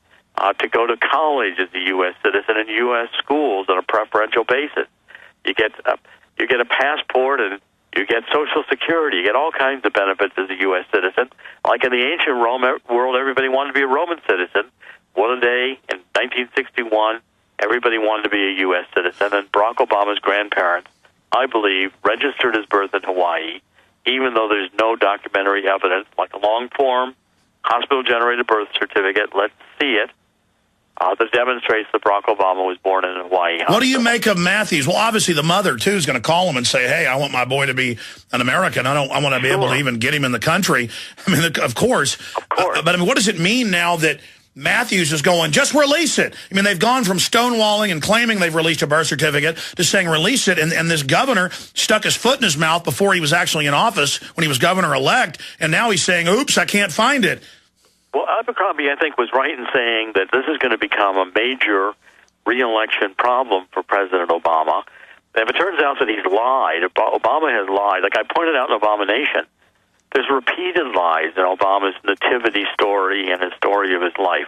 to go to college as a U.S. citizen in U.S. schools on a preferential basis. You get a passport and you get Social Security. You get all kinds of benefits as a U.S. citizen. Like in the ancient Rome world, everybody wanted to be a Roman citizen. One day in 1961, everybody wanted to be a U.S. citizen, and Barack Obama's grandparents, I believe, registered his birth in Hawaii, even though there's no documentary evidence, like a long-form hospital-generated birth certificate. Let's see it. That demonstrates that Barack Obama was born in Hawaii. What do you make of Matthews? Well, obviously the mother, too, is going to call him and say, hey, I want my boy to be an American. I want to be able to even get him in the country. I mean, of course. But I mean, what does it mean now that Matthews is going, just release it? I mean, they've gone from stonewalling and claiming they've released a birth certificate to saying release it. And this governor stuck his foot in his mouth before he was actually in office when he was governor-elect. And now he's saying, oops, I can't find it. Well, Abercrombie, I think, was right in saying that this is going to become a major re-election problem for President Obama. And if it turns out that he's lied, Obama has lied, like I pointed out in Abomination, there's repeated lies in Obama's nativity story and his story of his life.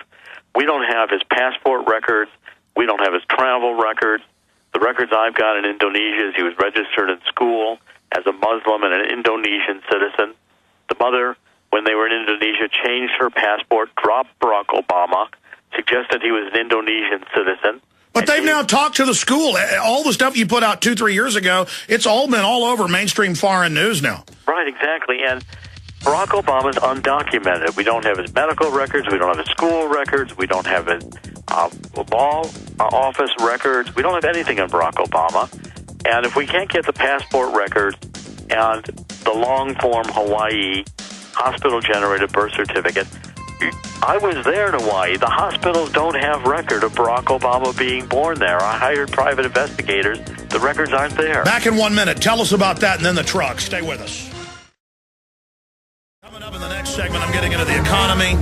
We don't have his passport records. We don't have his travel records. The records I've got in Indonesia is he was registered in school as a Muslim and an Indonesian citizen. The mother, when they were in Indonesia, changed her passport, dropped Barack Obama, suggested he was an Indonesian citizen. But they've now talked to the school. All the stuff you put out 2-3 years ago, it's all been all over mainstream foreign news now. Right, exactly. And Barack Obama's undocumented. We don't have his medical records. We don't have his school records. We don't have his law office records. We don't have anything on Barack Obama. And if we can't get the passport records and the long-form Hawaii hospital-generated birth certificate, I was there in Hawaii. The hospitals don't have record of Barack Obama being born there. I hired private investigators. The records aren't there. Back in 1 minute. Tell us about that and then the truck. Stay with us. Coming up in the next segment, I'm getting into the economy,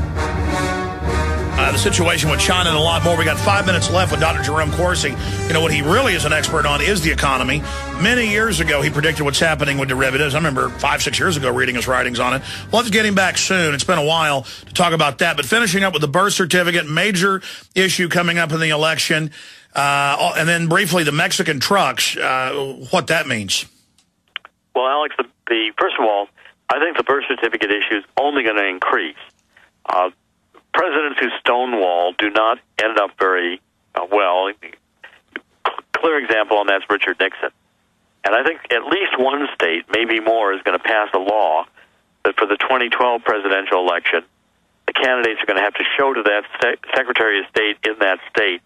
the situation with China, and a lot more. We got 5 minutes left with Dr. Jerome Corsi. You know, what he really is an expert on is the economy. Many years ago, he predicted what's happening with derivatives. I remember 5-6 years ago reading his writings on it. Well, let's get him back soon. It's been a while to talk about that. But finishing up with the birth certificate, major issue coming up in the election, and then briefly the Mexican trucks, what that means. Well, Alex, first of all, I think the birth certificate issue is only going to increase. Presidents who stonewall do not end up very well. Clear example on that's Richard Nixon. And I think at least one state, maybe more, is going to pass a law that for the 2012 presidential election, the candidates are going to have to show to that Secretary of State in that state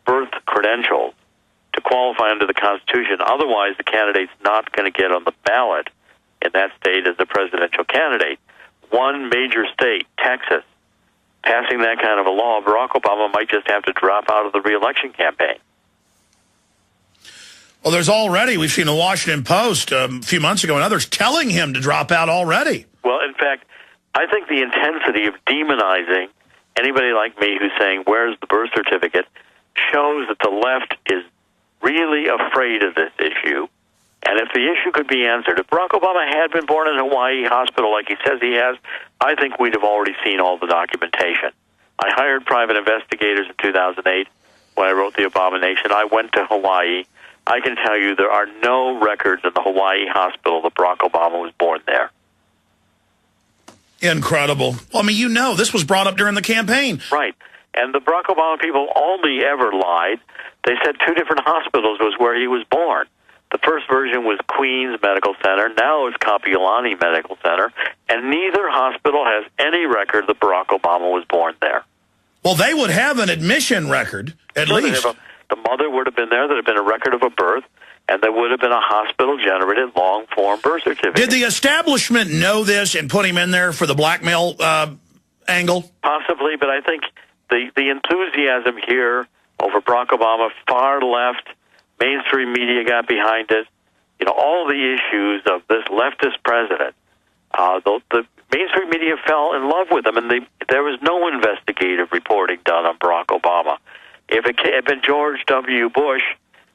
birth credentials to qualify under the Constitution. Otherwise, the candidate's not going to get on the ballot in that state as a presidential candidate. One major state, Texas, passing that kind of a law, Barack Obama might just have to drop out of the re-election campaign. Well, there's already, we've seen the Washington Post a few months ago and others telling him to drop out already. Well, in fact, I think the intensity of demonizing anybody like me who's saying, where's the birth certificate, shows that the left is really afraid of this issue. And if the issue could be answered, if Barack Obama had been born in a Hawaii hospital like he says he has, I think we'd have already seen all the documentation. I hired private investigators in 2008 when I wrote The Abomination. I went to Hawaii. I can tell you there are no records in the Hawaii hospital that Barack Obama was born there. Incredible. Well, I mean, you know, this was brought up during the campaign. Right. And the Barack Obama people only ever lied. They said 2 different hospitals was where he was born. The first version was Queens Medical Center. Now it's Kapiolani Medical Center. And neither hospital has any record that Barack Obama was born there. Well, they would have an admission record, at least. The mother would have been there. There would have been a record of a birth. And there would have been a hospital-generated long-form birth certificate. Did the establishment know this and put him in there for the blackmail angle? Possibly, but I think the enthusiasm here over Barack Obama, far left, mainstream media got behind it. You know, all the issues of this leftist president, the mainstream media fell in love with him, and there was no investigative reporting done on Barack Obama. If it had been George W. Bush,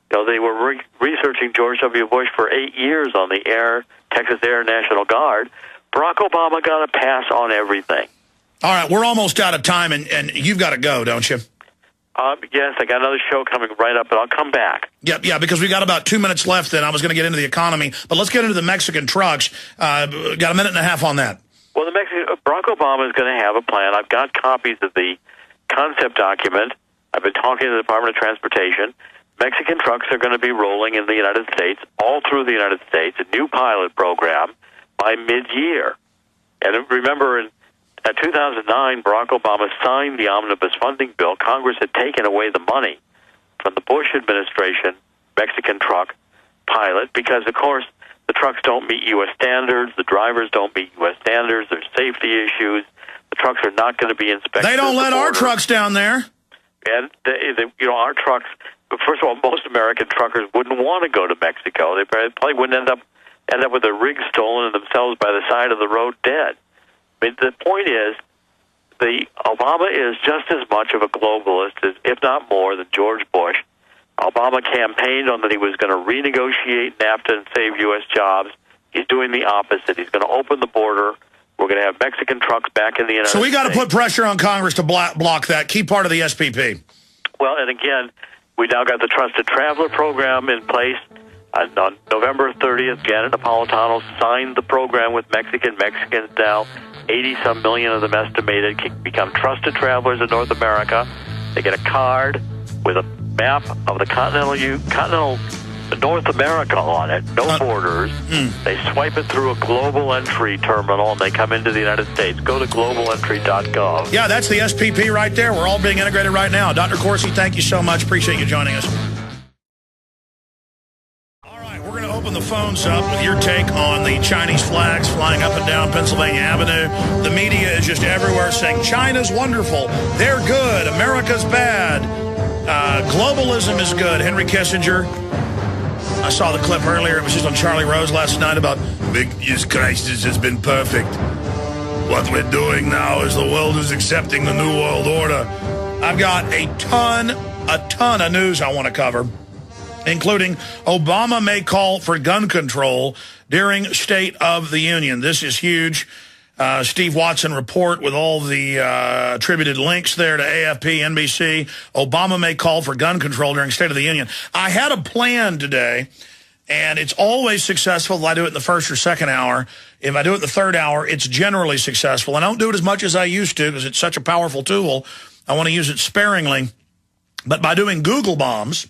you know, they were researching George W. Bush for 8 years on the Texas Air National Guard. Barack Obama got a pass on everything. All right, we're almost out of time, and you've got to go, don't you? Yes, I got another show coming right up, but I'll come back. Yeah, because we got about 2 minutes left, and I was going to get into the economy. But let's get into the Mexican trucks. Got a minute and a half on that. Well, Barack Obama is going to have a plan. I've got copies of the concept document. I've been talking to the Department of Transportation. Mexican trucks are going to be rolling in the United States, all through the United States, a new pilot program by mid-year. And remember, in 2009, Barack Obama signed the omnibus funding bill. Congress had taken away the money from the Bush administration Mexican truck pilot because, of course, the trucks don't meet U.S. standards. The drivers don't meet U.S. standards. There's safety issues. The trucks are not going to be inspected. They don't let our trucks down there. And, our trucks, first of all, most American truckers wouldn't want to go to Mexico. They probably wouldn't end up with their rigs stolen and themselves by the side of the road dead. I mean, the point is, Obama is just as much of a globalist, if not more, than George Bush. Obama campaigned on that he was going to renegotiate NAFTA and save U.S. jobs. He's doing the opposite. He's going to open the border. We're going to have Mexican trucks back in the United States. So we got to put pressure on Congress to block that. Key part of the SPP. Well, and again, we now got the Trusted Traveler program in place. On November 30th, Janet Napolitano signed the program with Mexicans now. 80-some million of them estimated can become trusted travelers in North America. They get a card with a map of the continental North America on it, no borders. They swipe it through a global entry terminal, and they come into the United States. Go to globalentry.gov. Yeah, that's the SPP right there. We're all being integrated right now. Dr. Corsi, thank you so much. Appreciate you joining us. Open the phones up with your take on the Chinese flags flying up and down Pennsylvania Avenue. The media is just everywhere saying China's wonderful, they're good, America's bad, globalism is good. Henry Kissinger, I saw the clip earlier, it was just on Charlie Rose last night about Jesus Christ, this has been perfect. What we're doing now is the world is accepting the New World Order. I've got a ton of news I want to cover, including Obama may call for gun control during State of the Union. This is huge. Steve Watson report with all the attributed links there to AFP, NBC. Obama may call for gun control during State of the Union. I had a plan today, and it's always successful if I do it in the first or second hour. If I do it in the third hour, it's generally successful. I don't do it as much as I used to because it's such a powerful tool. I want to use it sparingly. But by doing Google bombs,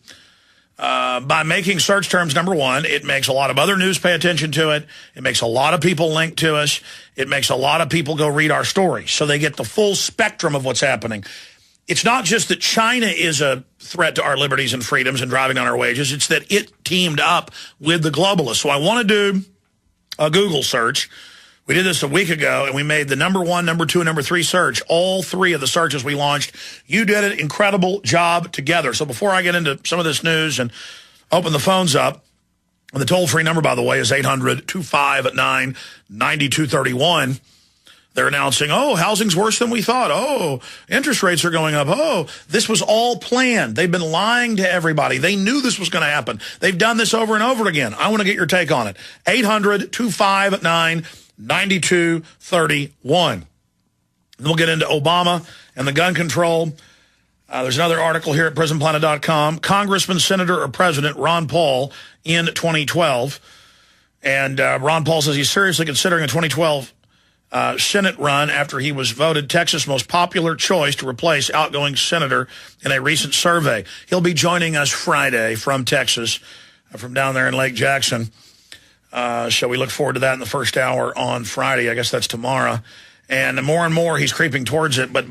by making search terms number one, it makes a lot of other news pay attention to it. It makes a lot of people link to us. It makes a lot of people go read our stories, so they get the full spectrum of what's happening. It's not just that China is a threat to our liberties and freedoms and driving on our wages. It's that it teamed up with the globalists. So I want to do a Google search. We did this a week ago, and we made the number one, number two, and number three search. All three of the searches we launched. You did an incredible job together. So before I get into some of this news and open the phones up, and the toll-free number, by the way, is 800-259-9231. They're announcing, oh, housing's worse than we thought. Oh, interest rates are going up. Oh, this was all planned. They've been lying to everybody. They knew this was going to happen. They've done this over and over again. I want to get your take on it. 800-259-9231. And we'll get into Obama and the gun control. There's another article here at prisonplanet.com. Congressman, Senator, or President Ron Paul in 2012. And Ron Paul says he's seriously considering a 2012 Senate run after he was voted Texas' most popular choice to replace outgoing senator in a recent survey. He'll be joining us Friday from Texas, from down there in Lake Jackson. So we look forward to that in the first hour on Friday. I guess that's tomorrow. And more he's creeping towards it. But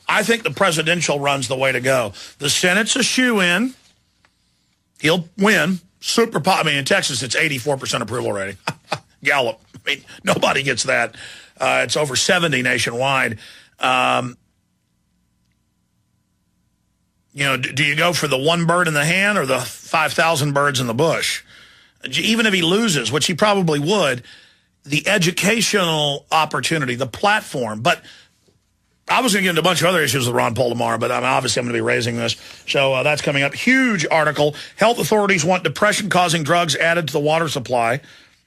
I think the presidential run's the way to go. The Senate's a shoo-in. He'll win. I mean, in Texas, it's 84% approval rating. Gallup. I mean, nobody gets that. It's over 70 nationwide. You know, do you go for the one bird in the hand or the 5,000 birds in the bush? Even if he loses, which he probably would, the educational opportunity, the platform. But I was going to get into a bunch of other issues with Ron Paul tomorrow, but obviously I'm going to be raising this. So that's coming up. Huge article. Health authorities want depression-causing drugs added to the water supply.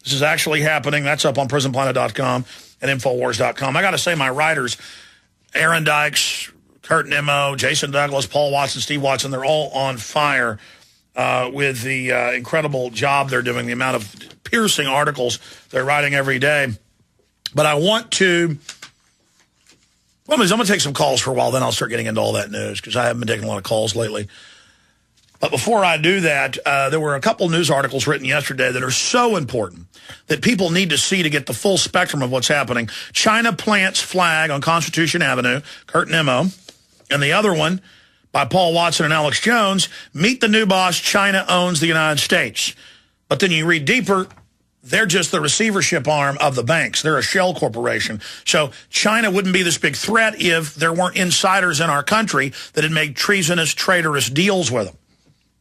This is actually happening. That's up on prisonplanet.com and Infowars.com. I got to say, my writers, Aaron Dykes, Kurt Nimmo, Jason Douglas, Paul Watson, Steve Watson, they're all on fire with the incredible job they're doing, the amount of piercing articles they're writing every day. But I want to, well, I'm going to take some calls for a while, then I'll start getting into all that news because I haven't been taking a lot of calls lately. But before I do that, there were a couple news articles written yesterday that are so important that people need to see to get the full spectrum of what's happening. China plants flag on Constitution Avenue, Kurt Nimmo, and the other one by Paul Watson and Alex Jones, meet the new boss, China owns the United States. But then you read deeper, they're just the receivership arm of the banks. They're a shell corporation. So China wouldn't be this big threat if there weren't insiders in our country that had made treasonous, traitorous deals with them.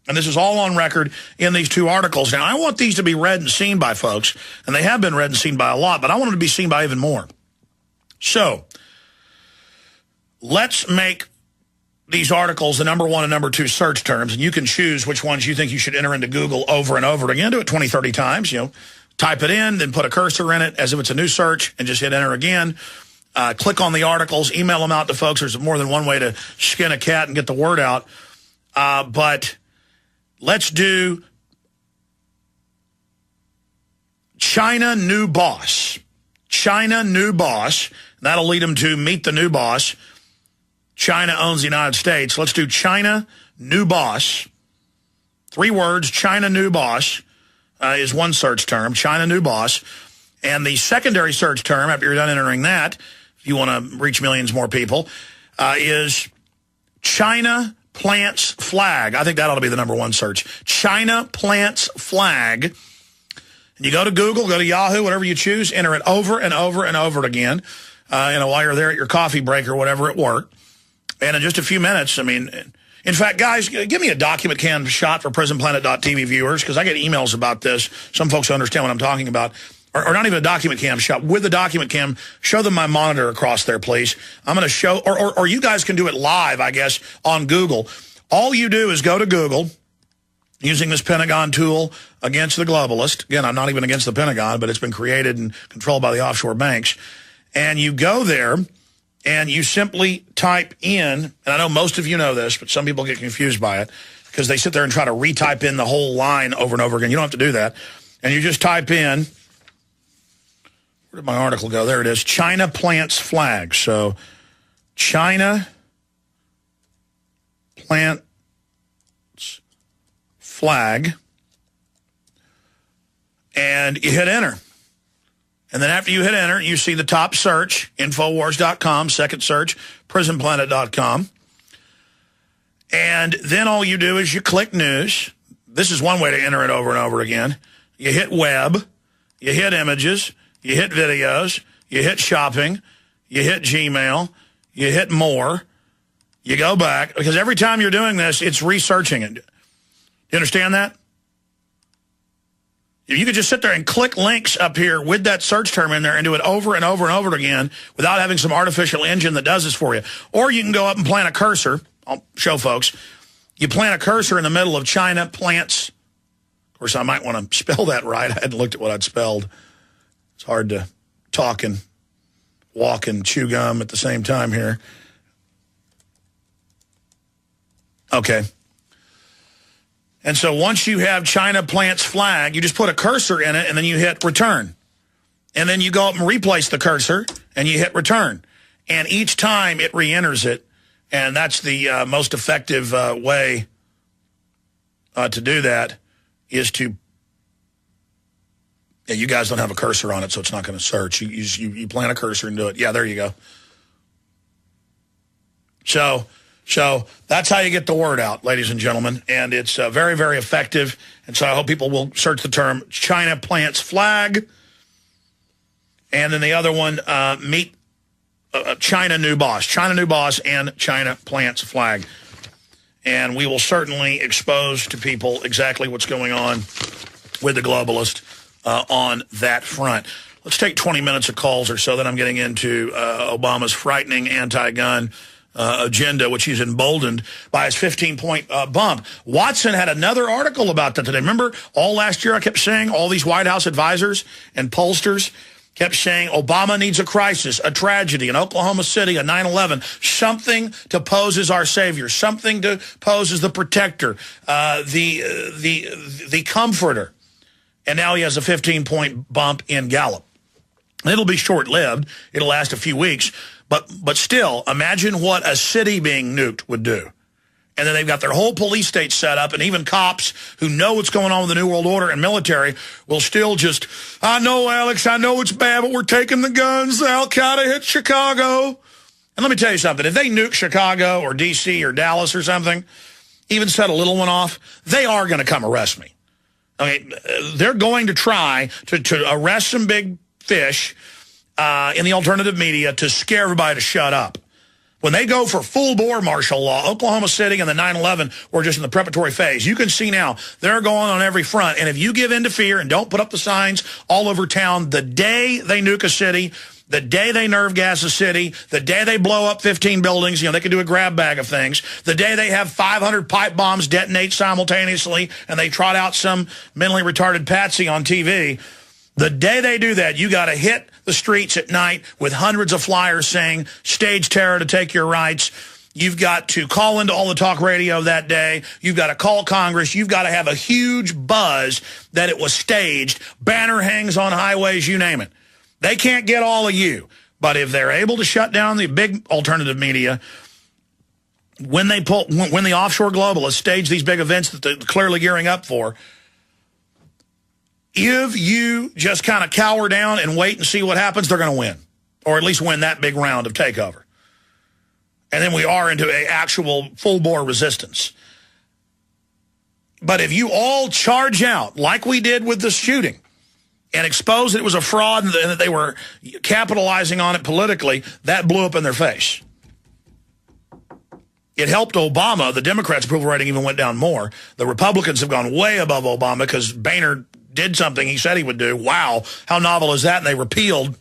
And this is all on record in these two articles. Now, I want these to be read and seen by folks, and they have been read and seen by a lot, but I want them to be seen by even more. So let's make these articles the number one and number two search terms, and you can choose which ones you think you should enter into Google over and over again. Do it 20, 30 times. You know, type it in, then put a cursor in it as if it's a new search, and just hit enter again. Click on the articles, email them out to folks. There's more than one way to skin a cat and get the word out. But let's do China new boss. China new boss. That'll lead them to meet the new boss. China owns the United States. Let's do China new boss. 3 words, China new boss is one search term, China new boss. And the secondary search term, after you're done entering that, if you want to reach millions more people, is China plants flag. I think that ought to be the number one search. China plants flag And you go to Google, go to Yahoo, whatever you choose, enter it over and over and over again, while you're there at your coffee break or whatever at work. And in just a few minutes, I mean, in fact, guys, give me a document cam shot for PrisonPlanet.tv viewers, because I get emails about this. Some folks understand what I'm talking about. Or not even a document cam shot. With the document cam, show them my monitor across there, please. I'm going to show, or you guys can do it live, I guess, on Google. All you do is go to Google, using this Pentagon tool against the globalist. Again, I'm not even against the Pentagon, but it's been created and controlled by the offshore banks. And you go there, and you simply type in, and I know most of you know this, but some people get confused by it, because they sit there and try to retype in the whole line over and over again. You don't have to do that. And you just type in, where did my article go? There it is. China plants flag. So China plants flag. And you hit enter. And then after you hit enter, you see the top search, Infowars.com, second search, PrisonPlanet.com. And then all you do is you click news. This is one way to enter it over and over again. You hit web, you hit images, you hit videos, you hit shopping, you hit Gmail, you hit more, you go back, because every time you're doing this, it's researching it. You understand that? If you could just sit there and click links up here with that search term in there and do it over and over and over again without having some artificial engine that does this for you. Or you can go up and plant a cursor. I'll show folks. You plant a cursor in the middle of China plants. Of course, I might want to spell that right. I hadn't looked at what I'd spelled. It's hard to talk and walk and chew gum at the same time here. Okay. And so once you have China plants flag, you just put a cursor in it, and then you hit return. And then you go up and replace the cursor, and you hit return. And each time it re-enters it, and that's the most effective way to do that, is to, yeah, you guys don't have a cursor on it, so it's not going to search. You plant a cursor and do it. Yeah, there you go. So that's how you get the word out, ladies and gentlemen, and it's very, very effective. And so I hope people will search the term China plants flag, and then the other one, meet China new boss. China new boss and China plants flag. And we will certainly expose to people exactly what's going on with the globalist on that front. Let's take 20 minutes of calls or so, then I'm getting into Obama's frightening anti-gun agenda, which he's emboldened by his 15-point bump. Watson had another article about that today. Remember, all last year I kept saying, all these White House advisors and pollsters kept saying Obama needs a crisis, a tragedy, in Oklahoma City, a 9/11, something to pose as our savior, something to pose as the protector, the comforter. And now he has a 15-point bump in Gallup. It'll be short-lived. It'll last a few weeks. But still, imagine what a city being nuked would do. And then they've got their whole police state set up, and even cops who know what's going on with the New World Order and military will still just, I know, Alex, I know it's bad, but we're taking the guns. Al-Qaeda hit Chicago. And let me tell you something. If they nuke Chicago or D.C. or Dallas or something, even set a little one off, they are going to come arrest me. I mean, they're going to try to arrest some big fish in the alternative media to scare everybody to shut up. When they go for full-bore martial law, Oklahoma City and the 9/11 were just in the preparatory phase. You can see now they're going on every front. And if you give in to fear and don't put up the signs all over town, the day they nuke a city, the day they nerve gas a city, the day they blow up 15 buildings, you know, they can do a grab bag of things, the day they have 500 pipe bombs detonate simultaneously and they trot out some mentally retarded patsy on TV, the day they do that, you got to hit the streets at night with hundreds of flyers saying, stage terror to take your rights. You've got to call into all the talk radio that day. You've got to call Congress. You've got to have a huge buzz that it was staged. Banner hangs on highways, you name it. They can't get all of you. But if they're able to shut down the big alternative media, when the offshore globalists stage these big events that they're clearly gearing up for, if you just kind of cower down and wait and see what happens, they're going to win. Or at least win that big round of takeover. And then we are into an actual full-bore resistance. But if you all charge out, like we did with the shooting, and exposed that it was a fraud and that they were capitalizing on it politically, that blew up in their face. It helped Obama. The Democrats' approval rating even went down more. The Republicans have gone way above Obama because Boehner did something he said he would do. Wow, how novel is that? And they repealed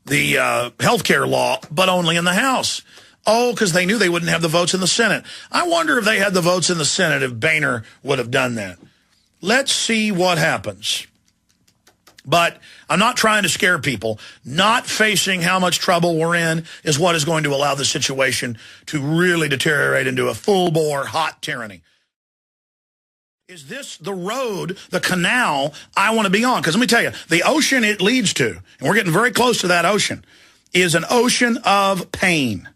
the health care law, but only in the House. Oh, because they knew they wouldn't have the votes in the Senate. I wonder if they had the votes in the Senate if Boehner would have done that. Let's see what happens. But I'm not trying to scare people. Not facing how much trouble we're in is what is going to allow the situation to really deteriorate into a full-bore hot tyranny. Is this the road, the canal I want to be on? Because let me tell you, the ocean it leads to, and we're getting very close to that ocean, is an ocean of pain,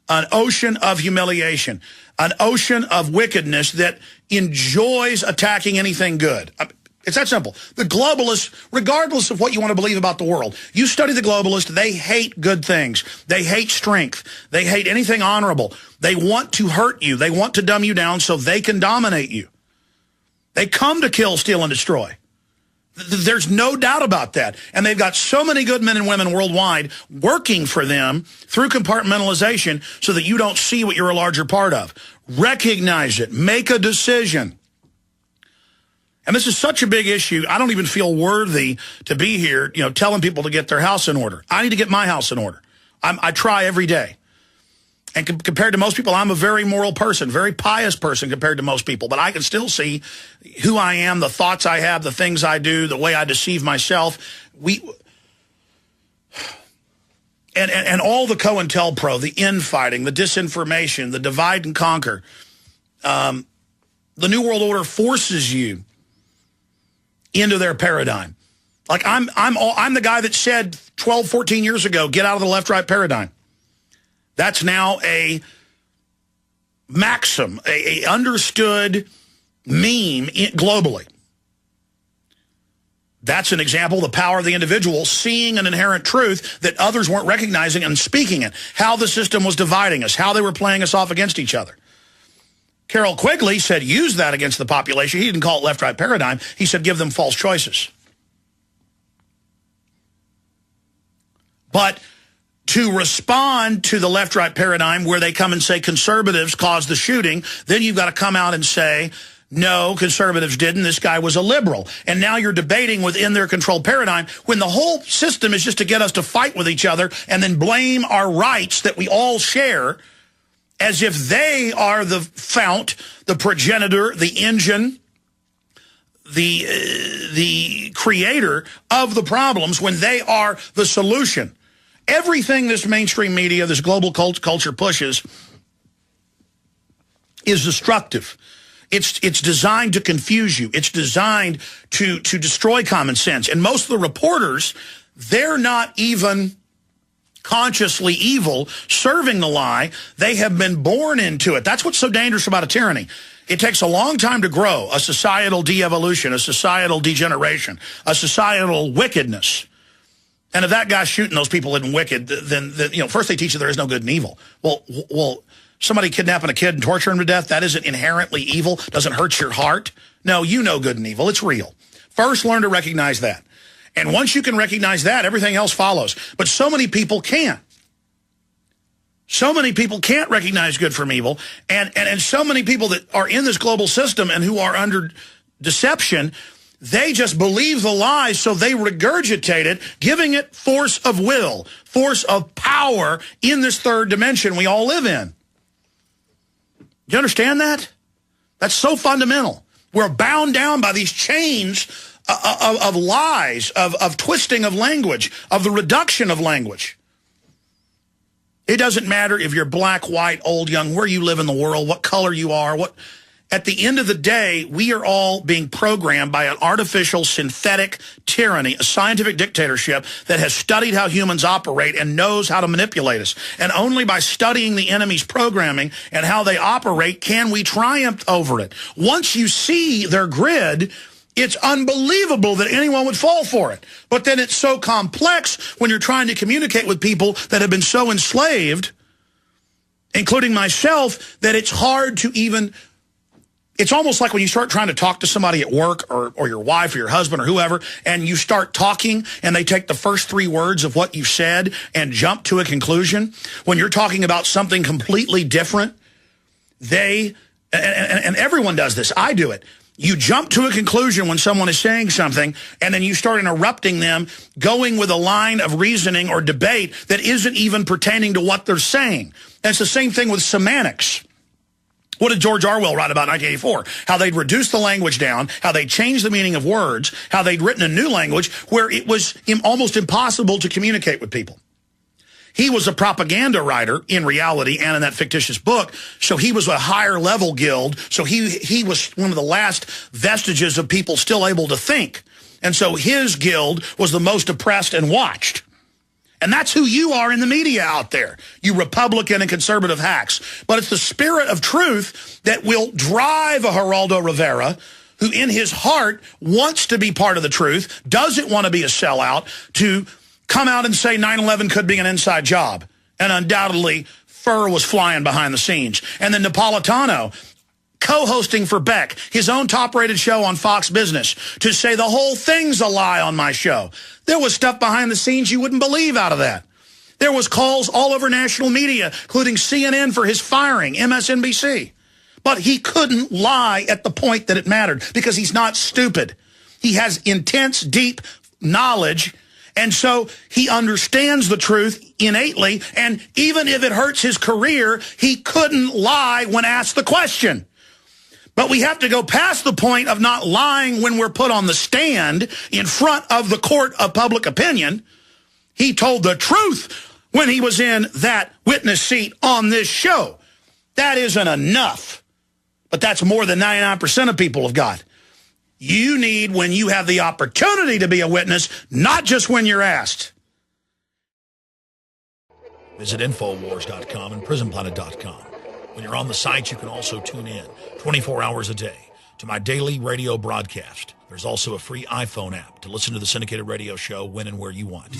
an ocean of humiliation, an ocean of wickedness that enjoys attacking anything good. It's that simple. The globalists, regardless of what you want to believe about the world, you study the globalists, they hate good things. They hate strength. They hate anything honorable. They want to hurt you. They want to dumb you down so they can dominate you. They come to kill, steal, and destroy. There's no doubt about that. And they've got so many good men and women worldwide working for them through compartmentalization so that you don't see what you're a larger part of. Recognize it. Make a decision. And this is such a big issue, I don't even feel worthy to be here, telling people to get their house in order. I need to get my house in order. I try every day. And compared to most people, I'm a very moral person, very pious person compared to most people. But I can still see who I am, the thoughts I have, the things I do, the way I deceive myself. And all the COINTELPRO, the infighting, the disinformation, the divide and conquer. The New World Order forces you into their paradigm. Like I'm the guy that said 12, 14 years ago, get out of the left-right paradigm. That's now a maxim, a understood meme globally. That's an example of the power of the individual seeing an inherent truth that others weren't recognizing and speaking it, how the system was dividing us, how they were playing us off against each other. Carol Quigley said use that against the population. He didn't call it left-right paradigm. He said give them false choices. But to respond to the left-right paradigm where they come and say conservatives caused the shooting, then you've got to come out and say, no, conservatives didn't. This guy was a liberal. And now you're debating within their controlled paradigm when the whole system is just to get us to fight with each other and then blame our rights that we all share as if they are the fount, the progenitor, the engine, the creator of the problems when they are the solution. Everything this mainstream media, this global culture pushes is destructive. It's designed to confuse you. It's designed to destroy common sense. And most of the reporters, they're not even consciously evil, serving the lie. They have been born into it. That's what's so dangerous about a tyranny. It takes a long time to grow a societal de-evolution, a societal degeneration, a societal wickedness. And if that guy's shooting those people isn't wicked, then first they teach you there is no good and evil. Well, somebody kidnapping a kid and torturing him to death, that isn't inherently evil, doesn't hurt your heart. No, you know good and evil. It's real. First, learn to recognize that. And once you can recognize that, everything else follows. But so many people can't. So many people can't recognize good from evil. And so many people that are in this global system and who are under deception, they just believe the lies, so they regurgitate it, giving it force of will, force of power in this third dimension we all live in. Do you understand that? That's so fundamental. We're bound down by these chains of lies, of twisting of language, of the reduction of language. It doesn't matter if you're black, white, old, young, where you live in the world, what color you are, at the end of the day, we are all being programmed by an artificial, synthetic tyranny, a scientific dictatorship that has studied how humans operate and knows how to manipulate us. And only by studying the enemy's programming and how they operate can we triumph over it. Once you see their grid, it's unbelievable that anyone would fall for it. But then it's so complex when you're trying to communicate with people that have been so enslaved, including myself, that it's hard to even It's almost like when you start trying to talk to somebody at work or your wife or your husband or whoever, and you start talking and they take the first 3 words of what you said and jump to a conclusion. When you're talking about something completely different, and everyone does this. I do it. You jump to a conclusion when someone is saying something, and then you start interrupting them, going with a line of reasoning or debate that isn't even pertaining to what they're saying. And it's the same thing with semantics. What did George Orwell write about in 1984? How they'd reduced the language down, how they changed the meaning of words, how they'd written a new language where it was almost impossible to communicate with people. He was a propaganda writer in reality and in that fictitious book, so he was a higher level guild, so he was one of the last vestiges of people still able to think. And so his guild was the most oppressed and watched. And that's who you are in the media out there, you Republican and conservative hacks. But it's the spirit of truth that will drive a Geraldo Rivera, who in his heart wants to be part of the truth, doesn't want to be a sellout, to come out and say 9/11 could be an inside job. And undoubtedly, fur was flying behind the scenes. And then Napolitano, co-hosting for Beck, his own top-rated show on Fox Business, to say the whole thing's a lie on my show. There was stuff behind the scenes you wouldn't believe out of that. There was calls all over national media, including CNN for his firing, MSNBC. But he couldn't lie at the point that it mattered because he's not stupid. He has intense, deep knowledge, and so he understands the truth innately, and even if it hurts his career, he couldn't lie when asked the question. But we have to go past the point of not lying when we're put on the stand in front of the court of public opinion. He told the truth when he was in that witness seat on this show. That isn't enough. But that's more than 99% of people have got. You need when you have the opportunity to be a witness, not just when you're asked. Visit Infowars.com and PrisonPlanet.com. When you're on the site, you can also tune in 24 hours a day to my daily radio broadcast. There's also a free iPhone app to listen to the syndicated radio show when and where you want.